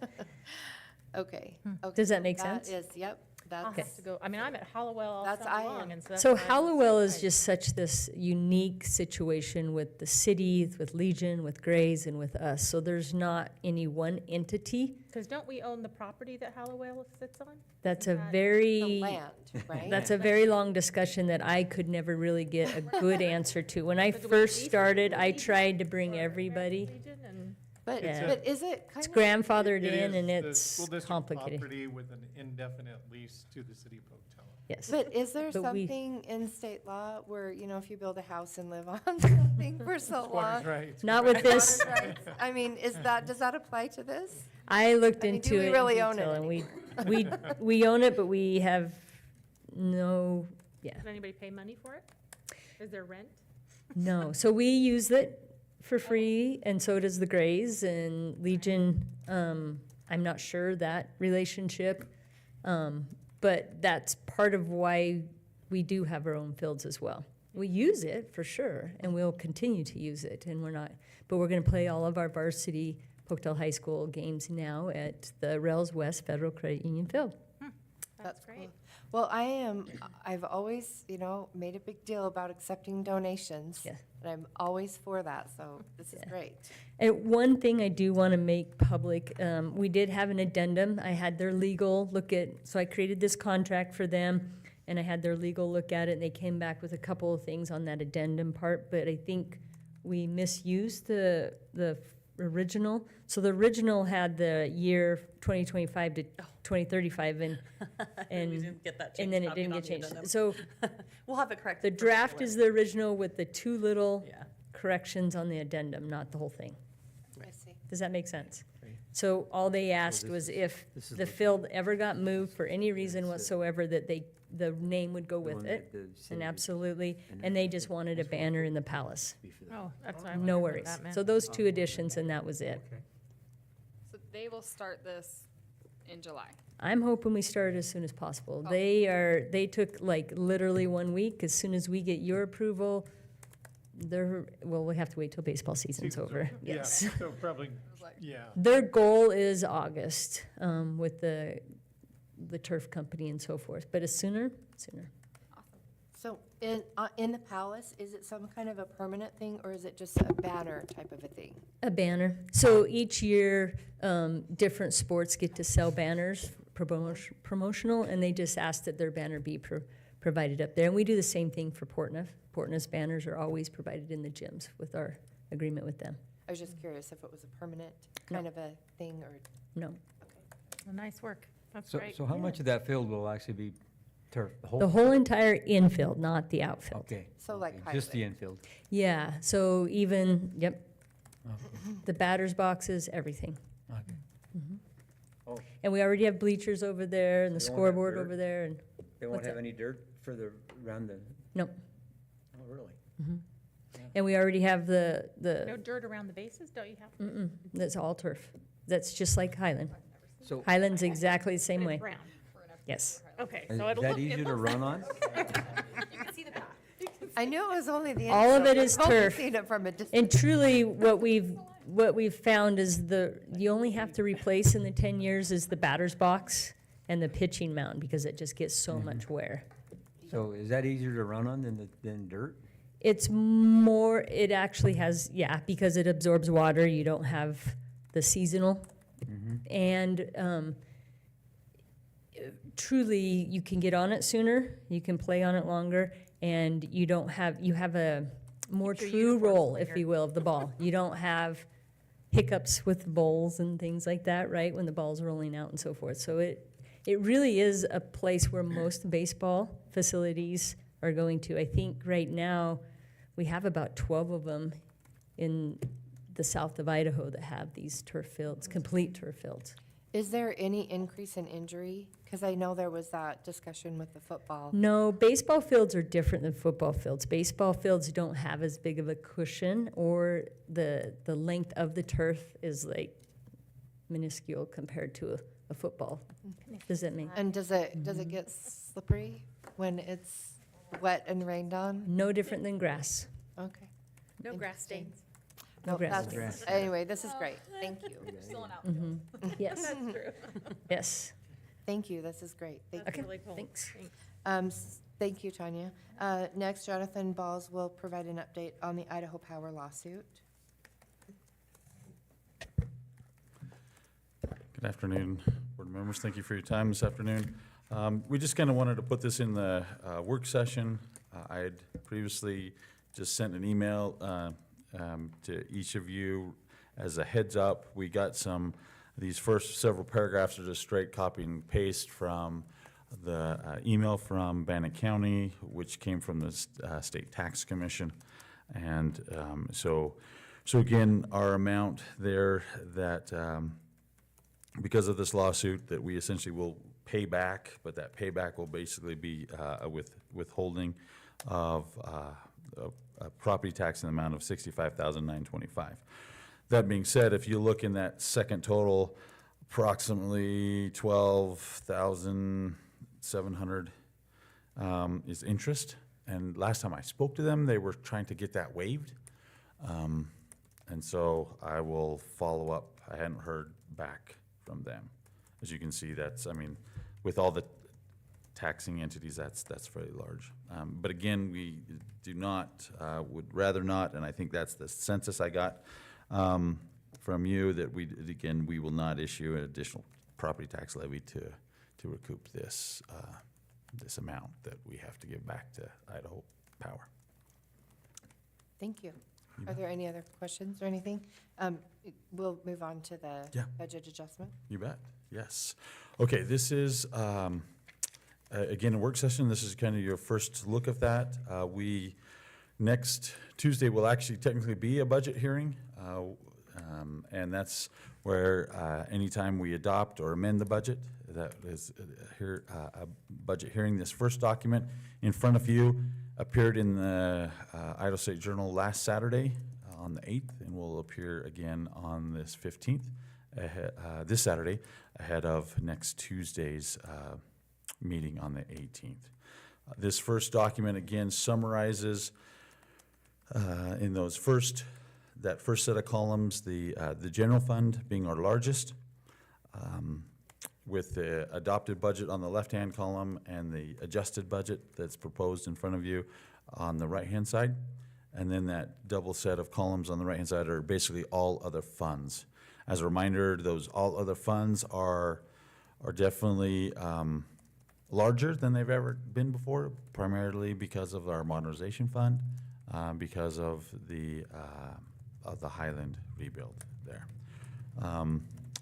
Okay, Does that so make sense? That is, yep, I'll that's, have to go, I mean, I'm at Hallowell all That's- summer I long, am. and so that's So why I was Hallowell is surprised. just such this unique situation with the city, with Legion, with Grays, and with us. So there's not any one entity. Because don't we own the property that Hallowell sits on? That's a Isn't that the very, land, right? that's a very long discussion that I could never really get a good answer to. When I But do we first lease it? started, Do we I lease tried to it bring for everybody. Legion and- But, Yeah. but is it kind It's of? grandfathered It in is and the it's school district complicated. property with an indefinite lease to the city of Pocatello. Yes. But is there But we- something in state law where, you know, if you build a house and live on something for so long? Squatters' rights. Not with this. Squatters' rights? I mean, does that apply to this? I looked I mean, into do we it in really own it detail, and we own it, but we have no, yeah. Does anybody pay money for it? Is there rent? No, so we use it for free, and so does the Grays and Legion. I'm not sure that relationship, but that's part of why we do have our own fields as well. We use it for sure, and we'll continue to use it, and but we're gonna play all of our varsity Pocatello High School games now at the Rails West Federal Credit Union Field. That's great. cool. Well, I've always, you know, made a big deal about accepting donations. Yeah. And I'm always for that, so this is Yeah. great. And one thing I do want to make public, we did have an addendum. I had their legal look at, so I created this contract for them, and I had their legal look at it, and they came back with a couple of things on that addendum part, but I think we misused the original. So the original had the year 2025 to 2035, and We didn't get that and changed. then it Copy didn't on get the changed. addendum. So We'll have it corrected. the for draft February. is the original with the two little Yeah. corrections on the addendum, not the whole thing. I see. Does that make sense? So all they asked this was is- if this is the the- field ever got moved for any reason That's it. whatsoever, that the name would go The with one it, that the city and did. absolutely, And and then they just wanted a this one banner in the palace. be for the- Oh, that's what I No wondered what worries. that meant. So those two additions, and that was it. Okay. So they will start this in July. I'm hoping we start as soon as possible. Oh. They took like literally 1 week. As soon as we get your approval, we have to wait till baseball season's over. Yeah, Yes. so probably, It was like, yeah. Their goal is August, with the turf company and so forth, but as sooner. awesome. So in the palace, is it some kind of a permanent thing, or is it just a banner type of a thing? A banner. So each year, different sports get to sell banners, promotional, and they just ask that their banner be provided up there. And we do the same thing for Portneuf. Portneuf's banners are always provided in the gyms with our agreement with them. I was just curious if it was a permanent kind of a thing, or, No. Well, nice work. That's So, great. so how much of that field will actually be turf? The whole entire infield, not the outfield. Okay. so like okay, just the Highland. infield. Yeah, so even, yep, Okay. the batter's boxes, everything. Okay. Oh. And we already have bleachers over there and the They won't have scoreboard dirt? over there and, They won't What's have that? any dirt further around the? no. Oh, really? And we already have No the, dirt around the bases, don't you have? that's all turf. That's just like Highland. So Highland's exactly the same But way. it's round. Yes. Okay, is so it'll that look. easier it to looks run on? I knew it was only the. All of infield. it is We've only turf. seen it from a distance. And truly, what we've found is you only have to replace in the 10 years is the batter's box and the pitching mound, because it just gets so much wear. So is that easier to run on than dirt? It's more, it actually has, yeah, because it absorbs water, you don't have the seasonal. And truly, you can get on it sooner, you can play on it longer, and you have a more Keep your true uniforms roll, if cleaner. you will, of the ball. You don't have hiccups with bowls and things like that, right, when the ball's rolling out and so forth. So it really is a place where most baseball facilities are going to. I think right now, we have about 12 of them in the south of Idaho that have these turf fields, complete turf fields. Is there any increase in injury? Because I know there was that discussion with the football. No, baseball fields are different than football fields. Baseball fields don't have as big of a cushion, or the length of the turf is like minuscule compared to a football. Does that make? And does it get slippery when it's wet and rained on? No different than grass. Okay. No grass Interesting. stains. No grass. that's- Grass. Anyway, this is great. Thank you. Still an outfield. Yes. That's true. Yes. Thank you. This is great. Thank That's you. really cool. Thanks. Thank you, Tanya. Next, Jonathan Balls will provide an update on the Idaho Power lawsuit. Good afternoon, board members. Thank you for your time this afternoon. We just kind of wanted to put this in the work session. I had previously just sent an email to each of you as a heads up. We got these first several paragraphs are just straight copy and paste from the email from Bannock County, which came from the State Tax Commission. And so again, our amount there that because of this lawsuit that we essentially will pay back, but that payback will basically be with withholding of a property tax in the amount of $65,925. That being said, if you look in that second total, approximately $12,700 is interest. And last time I spoke to them, they were trying to get that waived. And so I will follow up. I hadn't heard back from them. As you can see, with all the taxing entities, that's very large. But again, we do not, would rather not, and I think that's the census I got from you, that we will not issue an additional property tax levy to recoup this amount that we have to give back to Idaho Power. Thank you. Are there any other questions or anything? We'll move on to the budget adjustment. You bet, yes. Okay, this is, again, a work session. This is kind of your first look of that. Next Tuesday will actually technically be a budget hearing, and that's where anytime we adopt or amend the budget, that is a budget hearing. This first document in front of you appeared in the Idaho State Journal last Saturday on the 8th, and will appear again on this 15th, this Saturday, ahead of next Tuesday's meeting on the 18th. This first document again summarizes in that first set of columns, the general fund being our largest, with the adopted budget on the left-hand column and the adjusted budget that's proposed in front of you on the right-hand side. And then that double set of columns on the right-hand side are basically all other funds. As a reminder, those all other funds are definitely larger than they've ever been before, primarily because of our modernization fund, because of the Highland rebuild there.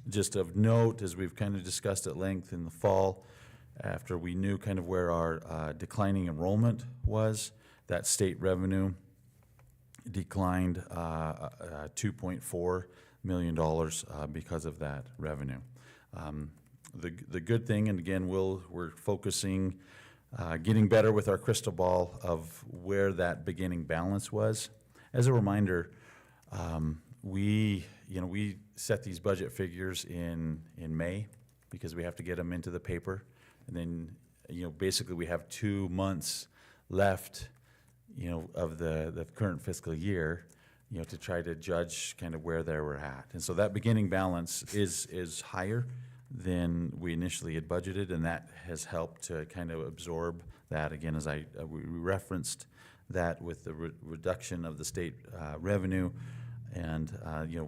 Just of note, as we've kind of discussed at length in the fall, after we knew kind of where our declining enrollment was, that state revenue declined $2.4 million because of that revenue. The good thing, and again, we're focusing, getting better with our crystal ball of where that beginning balance was. As a reminder, we set these budget figures in May because we have to get them into the paper. And then, basically we have 2 months left, of the current fiscal year, to try to judge kind of where they were at. And so that beginning balance is higher than we initially had budgeted, and that has helped to kind of absorb that. Again, as we referenced that with the reduction of the state revenue, and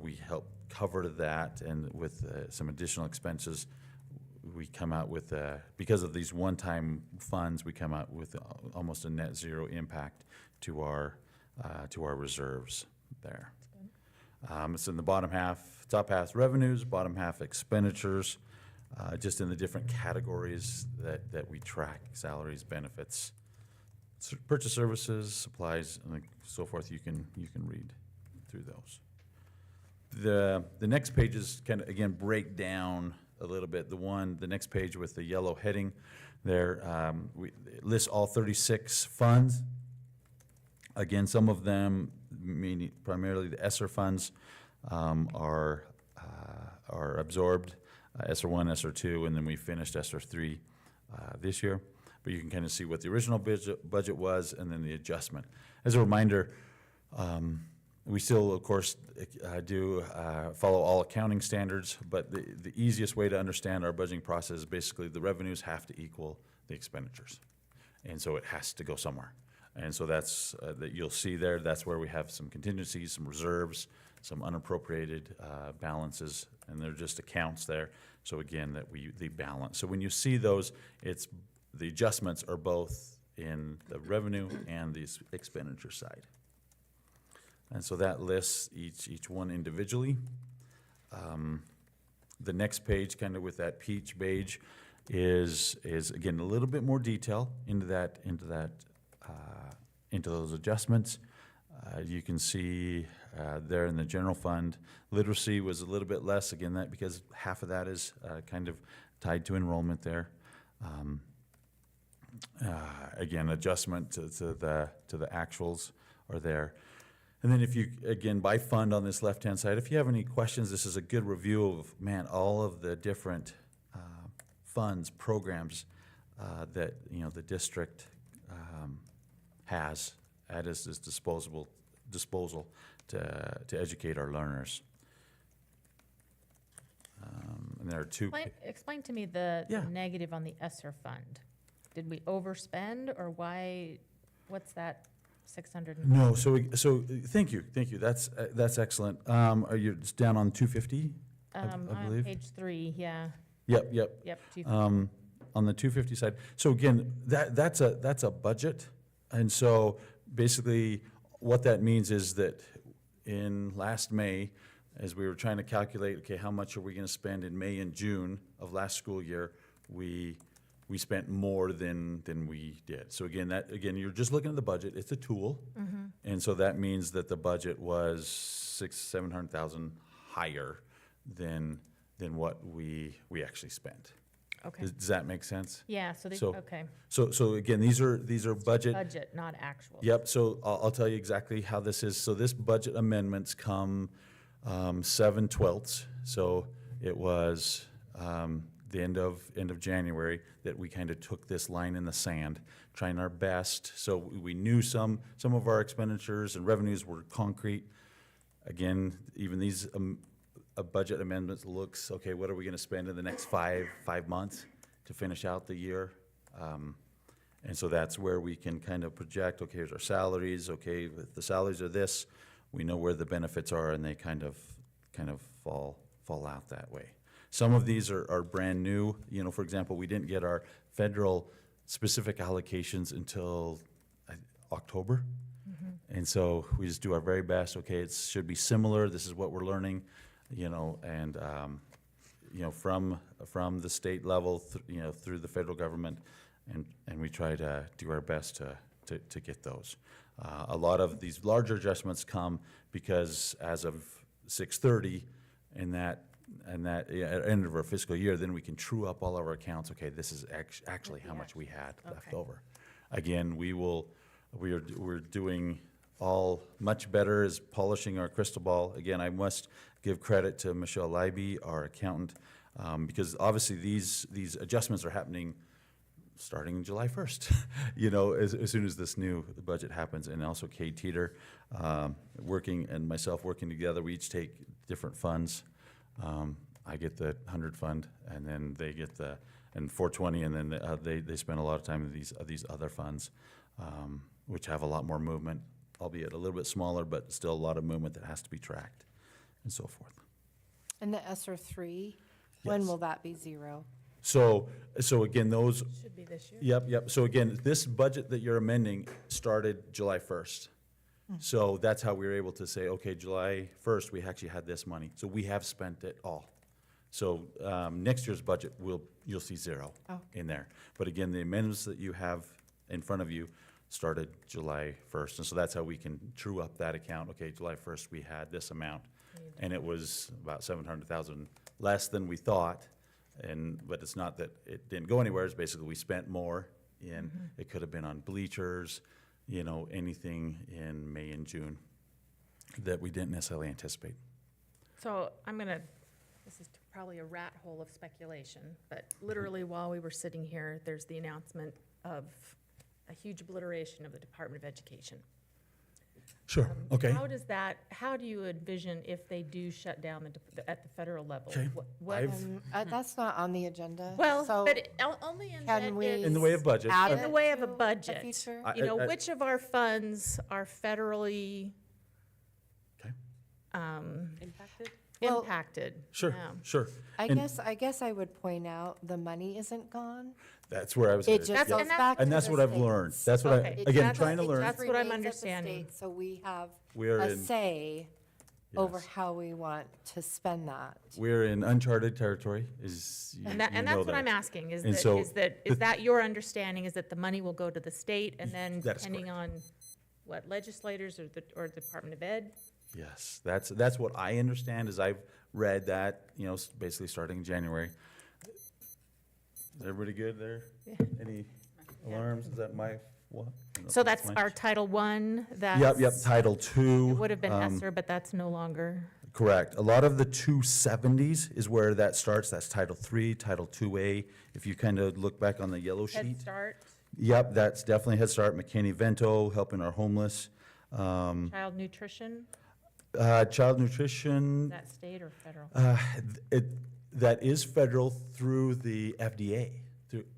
we help cover that, and with some additional expenses, we come out with, because of these one-time funds, we come out with almost a net zero impact to our reserves there. It's in the bottom half, top half revenues, bottom half expenditures, just in the different categories that we track: salaries, benefits, purchase services, supplies, and so forth. You can read through those. The next pages kind of, again, break down a little bit. The next page with the yellow heading there, we list all 36 funds. Again, some of them, meaning primarily the ESSER funds, are absorbed, ESSER 1, ESSER 2, and then we finished ESSER 3 this year. But you can kind of see what the original budget was and then the adjustment. As a reminder, we still, of course, do follow all accounting standards, but the easiest way to understand our budgeting process is basically the revenues have to equal the expenditures. And so it has to go somewhere. And so that's, that you'll see there, that's where we have some contingencies, some reserves, some unappropriated balances, and they're just accounts there. So again, they balance. So when you see those, the adjustments are both in the revenue and the expenditure side. And so that lists each one individually. The next page, kind of with that peach beige, is again a little bit more detail into those adjustments. You can see there in the general fund, literacy was a little bit less. Again, that because half of that is kind of tied to enrollment there. Again, adjustment to the actuals are there. And then if you, again, by fund on this left-hand side, if you have any questions, this is a good review of, all of the different funds, programs that, the district has at its disposal to educate our learners. And there are two. Explain to me the Yeah. negative on the ESSER fund. Did we overspend, or why, what's that 600? No, so thank you. That's excellent. Are you it's down on 250? I On believe. page 3, yeah. Yep. Yep, 250. On the 250 side. So again, that's a budget, and so basically what that means is that in last May, as we were trying to calculate, okay, how much are we going to spend in May and June of last school year, we spent more than we did. So again, you're just looking at the budget. It's a tool, and so that means that the budget was $700,000 higher than what we actually spent. Okay. Does that make sense? Yeah, okay. So again, these are budget. Budget, not actual. Yep, so I'll tell you exactly how this is. So this budget amendments come 7/12. So it was the end of January that we kind of took this line in the sand, trying our best. So we knew some of our expenditures and revenues were concrete. Again, even these a budget amendment looks, okay, what are we gonna spend in the next five months to finish out the year? And so that's where we can kind of project, okay, here's our salaries, okay, if the salaries are this, we know where the benefits are, and they kind of fall out that way. Some of these are brand new. You know, for example, we didn't get our federal specific allocations until October. And so we just do our very best, okay, it should be similar, this is what we're learning, you know, and, you know, from the state level, you know, through the federal government, and we try to do our best to get those. A lot of these larger adjustments come because as of 6/30, in that end of our fiscal year, then we can true up all of our accounts. Okay, this is actually how much we had left over. Again, we're doing all much better as polishing our crystal ball. Again, I must give credit to Michelle Leiby, our accountant, because obviously these adjustments are happening starting July 1st, you know, as soon as this new budget happens. And also Kate Teeter, and myself working together, we each take different funds. I get the 100 fund, and then they get the 420, and then they spend a lot of time in these other funds, which have a lot more movement, albeit a little bit smaller, but still a lot of movement that has to be tracked, and so forth. And the ESSER 3, when Yes. will that be zero? So again, those. Should be this year. Yep. So again, this budget that you're amending started July 1st. So that's how we were able to say, okay, July 1st, we actually had this money. So we have spent it all. So next year's budget, you'll see zero in there. But again, the amendments that you have in front of you started July 1st. And so that's how we can true up that account. Okay, July 1st, we had this amount, and it was about 700,000 less than we thought. But it's not that it didn't go anywhere, it's basically we spent more in, it could have been on bleachers, you know, anything in May and June that we didn't necessarily anticipate. So this is probably a rat hole of speculation, but literally while we were sitting here, there's the announcement of a huge obliteration of the Department of Education. Sure, okay. How do you envision if they do shut down at the federal level? Okay. That's not on the agenda. Well, so but only in that can we it's In the way of budget. add in it the way of a to budget. future? You know, which of our funds are federally Okay. impacted? Well, Impacted. Sure, yeah. sure. I And guess I would point out the money isn't gone. that's where I was It headed. just Yep. goes back to And that's the what I've states. learned. That's what Okay. again, trying to learn. That's what I'm Remains at the understanding. state, So we have We're a in, say over yes. how we want to spend that. We're in uncharted territory, you And know that's what that. I'm asking, is And that, so is that your understanding, is that the money will go to the state, and then That is depending on what legislators or Department of Ed? Yes, that's what I understand, is I've read that, you know, basically starting in January. Is everybody good there? Any alarms? Is that my, what? No, So that's mine. our Title I, that's. Yep, Title II. It would have been um, ESSER, but that's no longer. Correct. A lot of the 270s is where that starts. That's Title III, Title IIA. If you kind of look back on the yellow sheet. Head Start, Yep, that's definitely Head Start, McKinney-Vento, helping our homeless. child nutrition, Child is nutrition, that state or federal? that is federal through the FDA,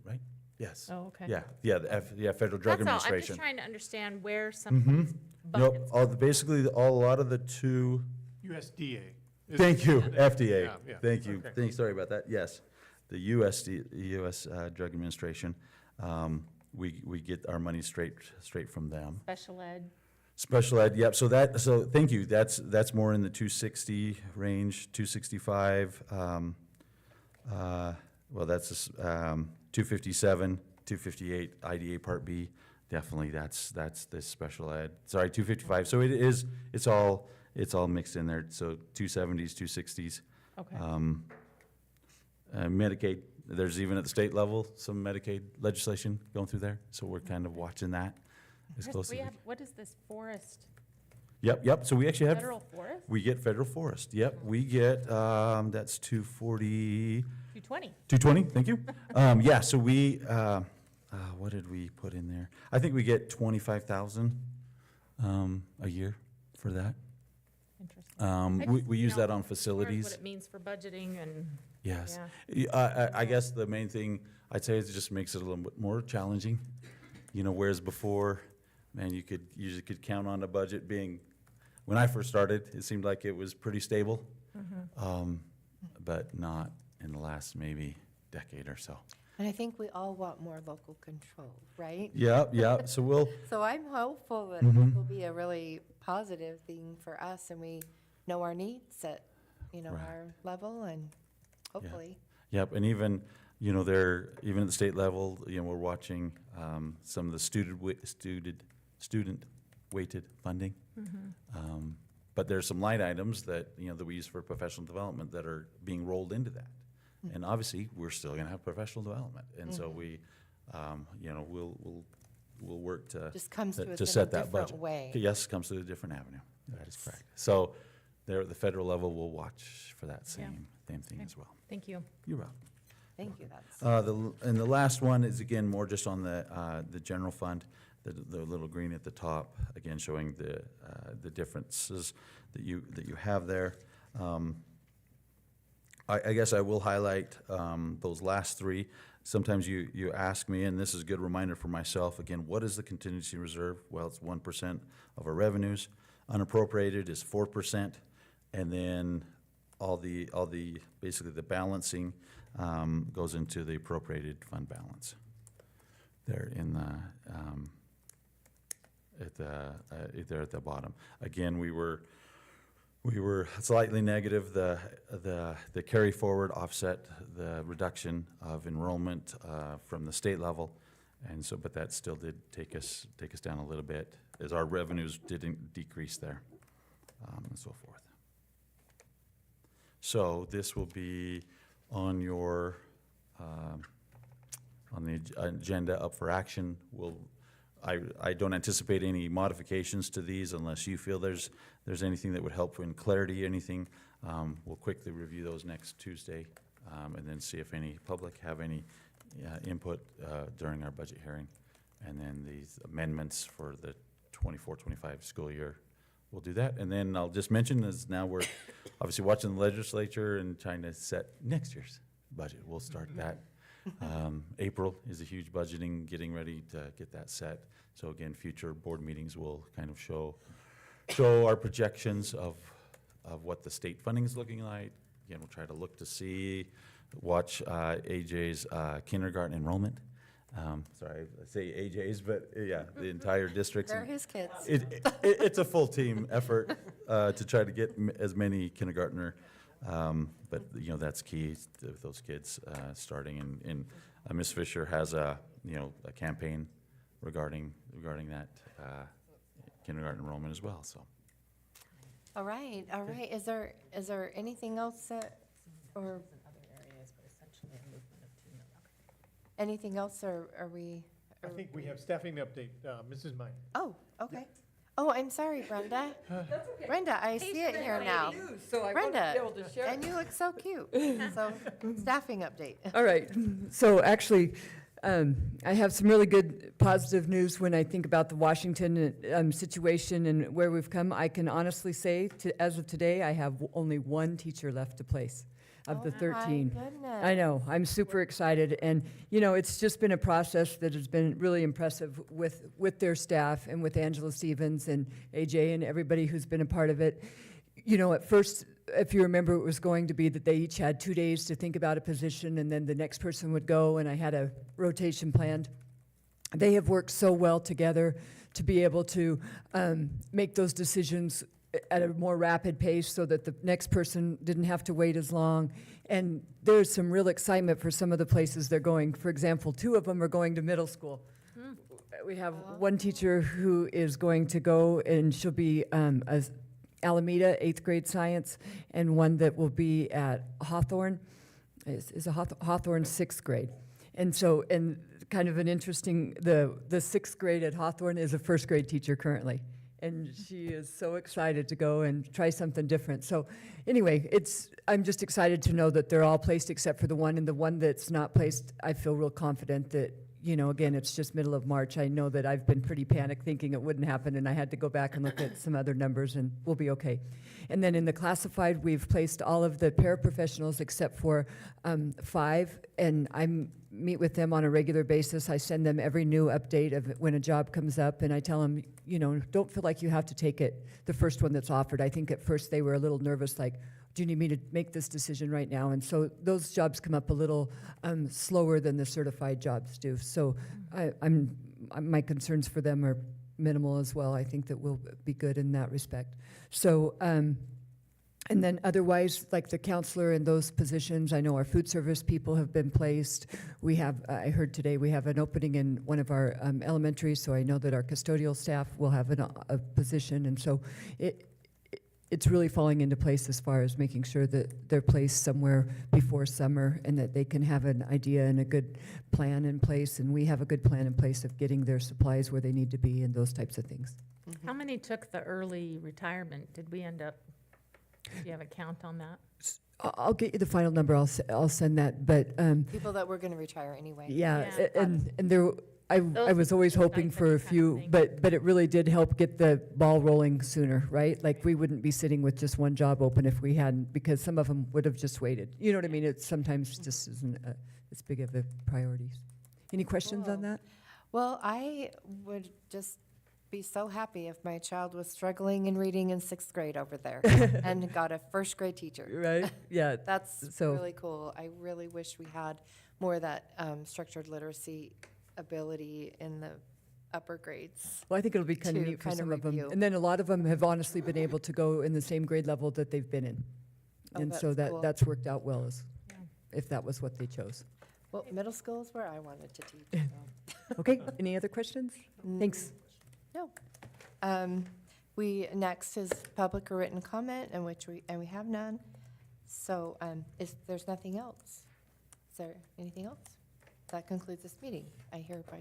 right? Yes. Oh, okay. Yeah, Federal Drug That's all, I'm just Administration. trying to understand where some of these Nope, buckets. basically, a lot of the two, USDA. thank you, FDA. Yeah, yeah, Thank you, okay. sorry about that, yes. The US Drug Administration, we get our money straight from them. Special ed, Special ed, yep, so thank you, that's more in the 260 range, 265, well, that's 257, 258, IDA Part B, definitely, that's the special ed, sorry, 255, so it's all mixed in there, so 270s, 260s. okay. Medicaid, there's even at the state level, some Medicaid legislation going through there, so we're kind of watching that as Chris, closely. what is this forest, Yep, so we actually have. federal forest? We get federal forest, yep, we get, that's 240, 220. 220, thank you. Yeah, so we, what did we put in there? I think we get 25,000 a year for that. Interesting. We use that on As far as facilities. what it means for budgeting and, Yes. yeah. I guess the main thing I'd say is it just makes it a little bit more challenging. You know, whereas before, man, you usually could count on a budget being, when I first started, it seemed like it was pretty stable. But not in the last maybe decade or so. And I think we all want more local control, right? Yeah. So we'll, So I'm hopeful that Mhm. this will be a really positive thing for us, and we know our needs at, Right. our level, and hopefully. yep, and even, even at the state level, we're watching some of the student weighted funding. But there's some line items that, that we use for professional development that are being rolled into that. And obviously, we're still gonna have professional development, and so we, we'll work to. Just comes to us to in a set that different budget. way. Yes, comes through a different avenue, that is correct. So, there at the federal level, we'll watch for that same thing as well. Thank you. You're welcome. Thank you, that's. And the last one is, again, more just on the general fund, the little green at the top, again, showing the differences that you have there. I guess I will highlight those last three. Sometimes you ask me, and this is a good reminder for myself, again, what is the contingency reserve? Well, it's 1% of our revenues. Unappropriated is 4%, and then all the basically the balancing goes into the appropriated fund balance. There in there at the bottom. Again, we were slightly negative. The carry forward offset the reduction of enrollment from the state level, and so, but that still did take us down a little bit as our revenues didn't decrease there, and so forth. So this will be on your on the agenda up for action. I don't anticipate any modifications to these unless you feel there's anything that would help in clarity, anything. We'll quickly review those next Tuesday, and then see if any public have any input during our budget hearing. And then these amendments for the 24-25 school year, we'll do that. And then I'll just mention, as now we're obviously watching the legislature and trying to set next year's budget. We'll start that. April is a huge budgeting, getting ready to get that set. So again, future board meetings will kind of show our projections of what the state funding is looking like. Again, we'll try to look to watch AJ's kindergarten enrollment. Sorry, I say AJ's, but yeah, the entire district. They're his kids. It's a full team effort to try to get as many kindergartner. But that's key to those kids starting. And Ms. Fisher has a campaign regarding that kindergarten enrollment as well. So. All right. Is there anything else or anything else, or are we? I think we have staffing update, Mrs. Meyer. Oh, okay. Oh, I'm sorry, Brenda. That's okay. Brenda, I see it here now. So I wanted to be able to share. And you look so cute. So, staffing update. All right, so actually, I have some really good positive news when I think about the Washington situation and where we've come. I can honestly say, as of today, I have only one teacher left to place of the 13. My goodness. I know, I'm super excited, and, it's just been a process that has been really impressive with their staff and with Angela Stevens and AJ and everybody who's been a part of it. At first, if you remember, it was going to be that they each had 2 days to think about a position, and then the next person would go, and I had a rotation planned. They have worked so well together to be able to make those decisions at a more rapid pace so that the next person didn't have to wait as long. And there's some real excitement for some of the places they're going. For example, 2 of them are going to middle school. We have one teacher who is going to go, and she'll be Alameda, 8th grade science, and one that will be at Hawthorne, is a Hawthorne 6th grade. And so, and kind of an interesting, the 6th grade at Hawthorne is a 1st grade teacher currently. And she is so excited to go and try something different. So anyway, I'm just excited to know that they're all placed except for the one, and the one that's not placed, I feel real confident that, you know, again, it's just middle of March. I know that I've been pretty panicked thinking it wouldn't happen, and I had to go back and look at some other numbers, and we'll be okay. And then in the classified, we've placed all of the paraprofessionals except for 5, and I meet with them on a regular basis. I send them every new update of when a job comes up, and I tell them, you know, don't feel like you have to take it, the first one that's offered. I think at first they were a little nervous, like, do you need me to make this decision right now? And so those jobs come up a little slower than the certified jobs do. So my concerns for them are minimal as well. I think that we'll be good in that respect. So, and then otherwise, like the counselor and those positions, I know our food service people have been placed. We have, I heard today, we have an opening in one of our elementaries, so I know that our custodial staff will have a position. And so it's really falling into place as far as making sure that they're placed somewhere before summer and that they can have an idea and a good plan in place. And we have a good plan in place of getting their supplies where they need to be and those types of things. How many took the early retirement? Did we end up, do you have a count on that? I'll get you the final number. I'll send that. But People that were going to retire anyway. yeah, Yeah. and there. I was always hoping for a few, but it really did help get the ball rolling sooner, right? Like we wouldn't be sitting with just one job open if we hadn't, because some of them would have just waited. You know what I mean? It sometimes just isn't as big of a priority. Any questions on that? Well, I would just be so happy if my child was struggling in reading in 6th grade over there and got a 1st grade teacher. Right? Yeah. That's So- really cool. I really wish we had more of that structured literacy ability in the upper grades. Well, I think it'll be kind of to neat for kind of some of them. review. And then a lot of them have honestly been able to go in the same grade level that they've been in. Oh, And so that's cool. that's worked out well if that was what they chose. Well, middle school is where I wanted to teach. So. Okay, any other questions? Thanks. No. Next is public or written comment, and we have none. So there's nothing else. Is there anything else? That concludes this meeting. I hereby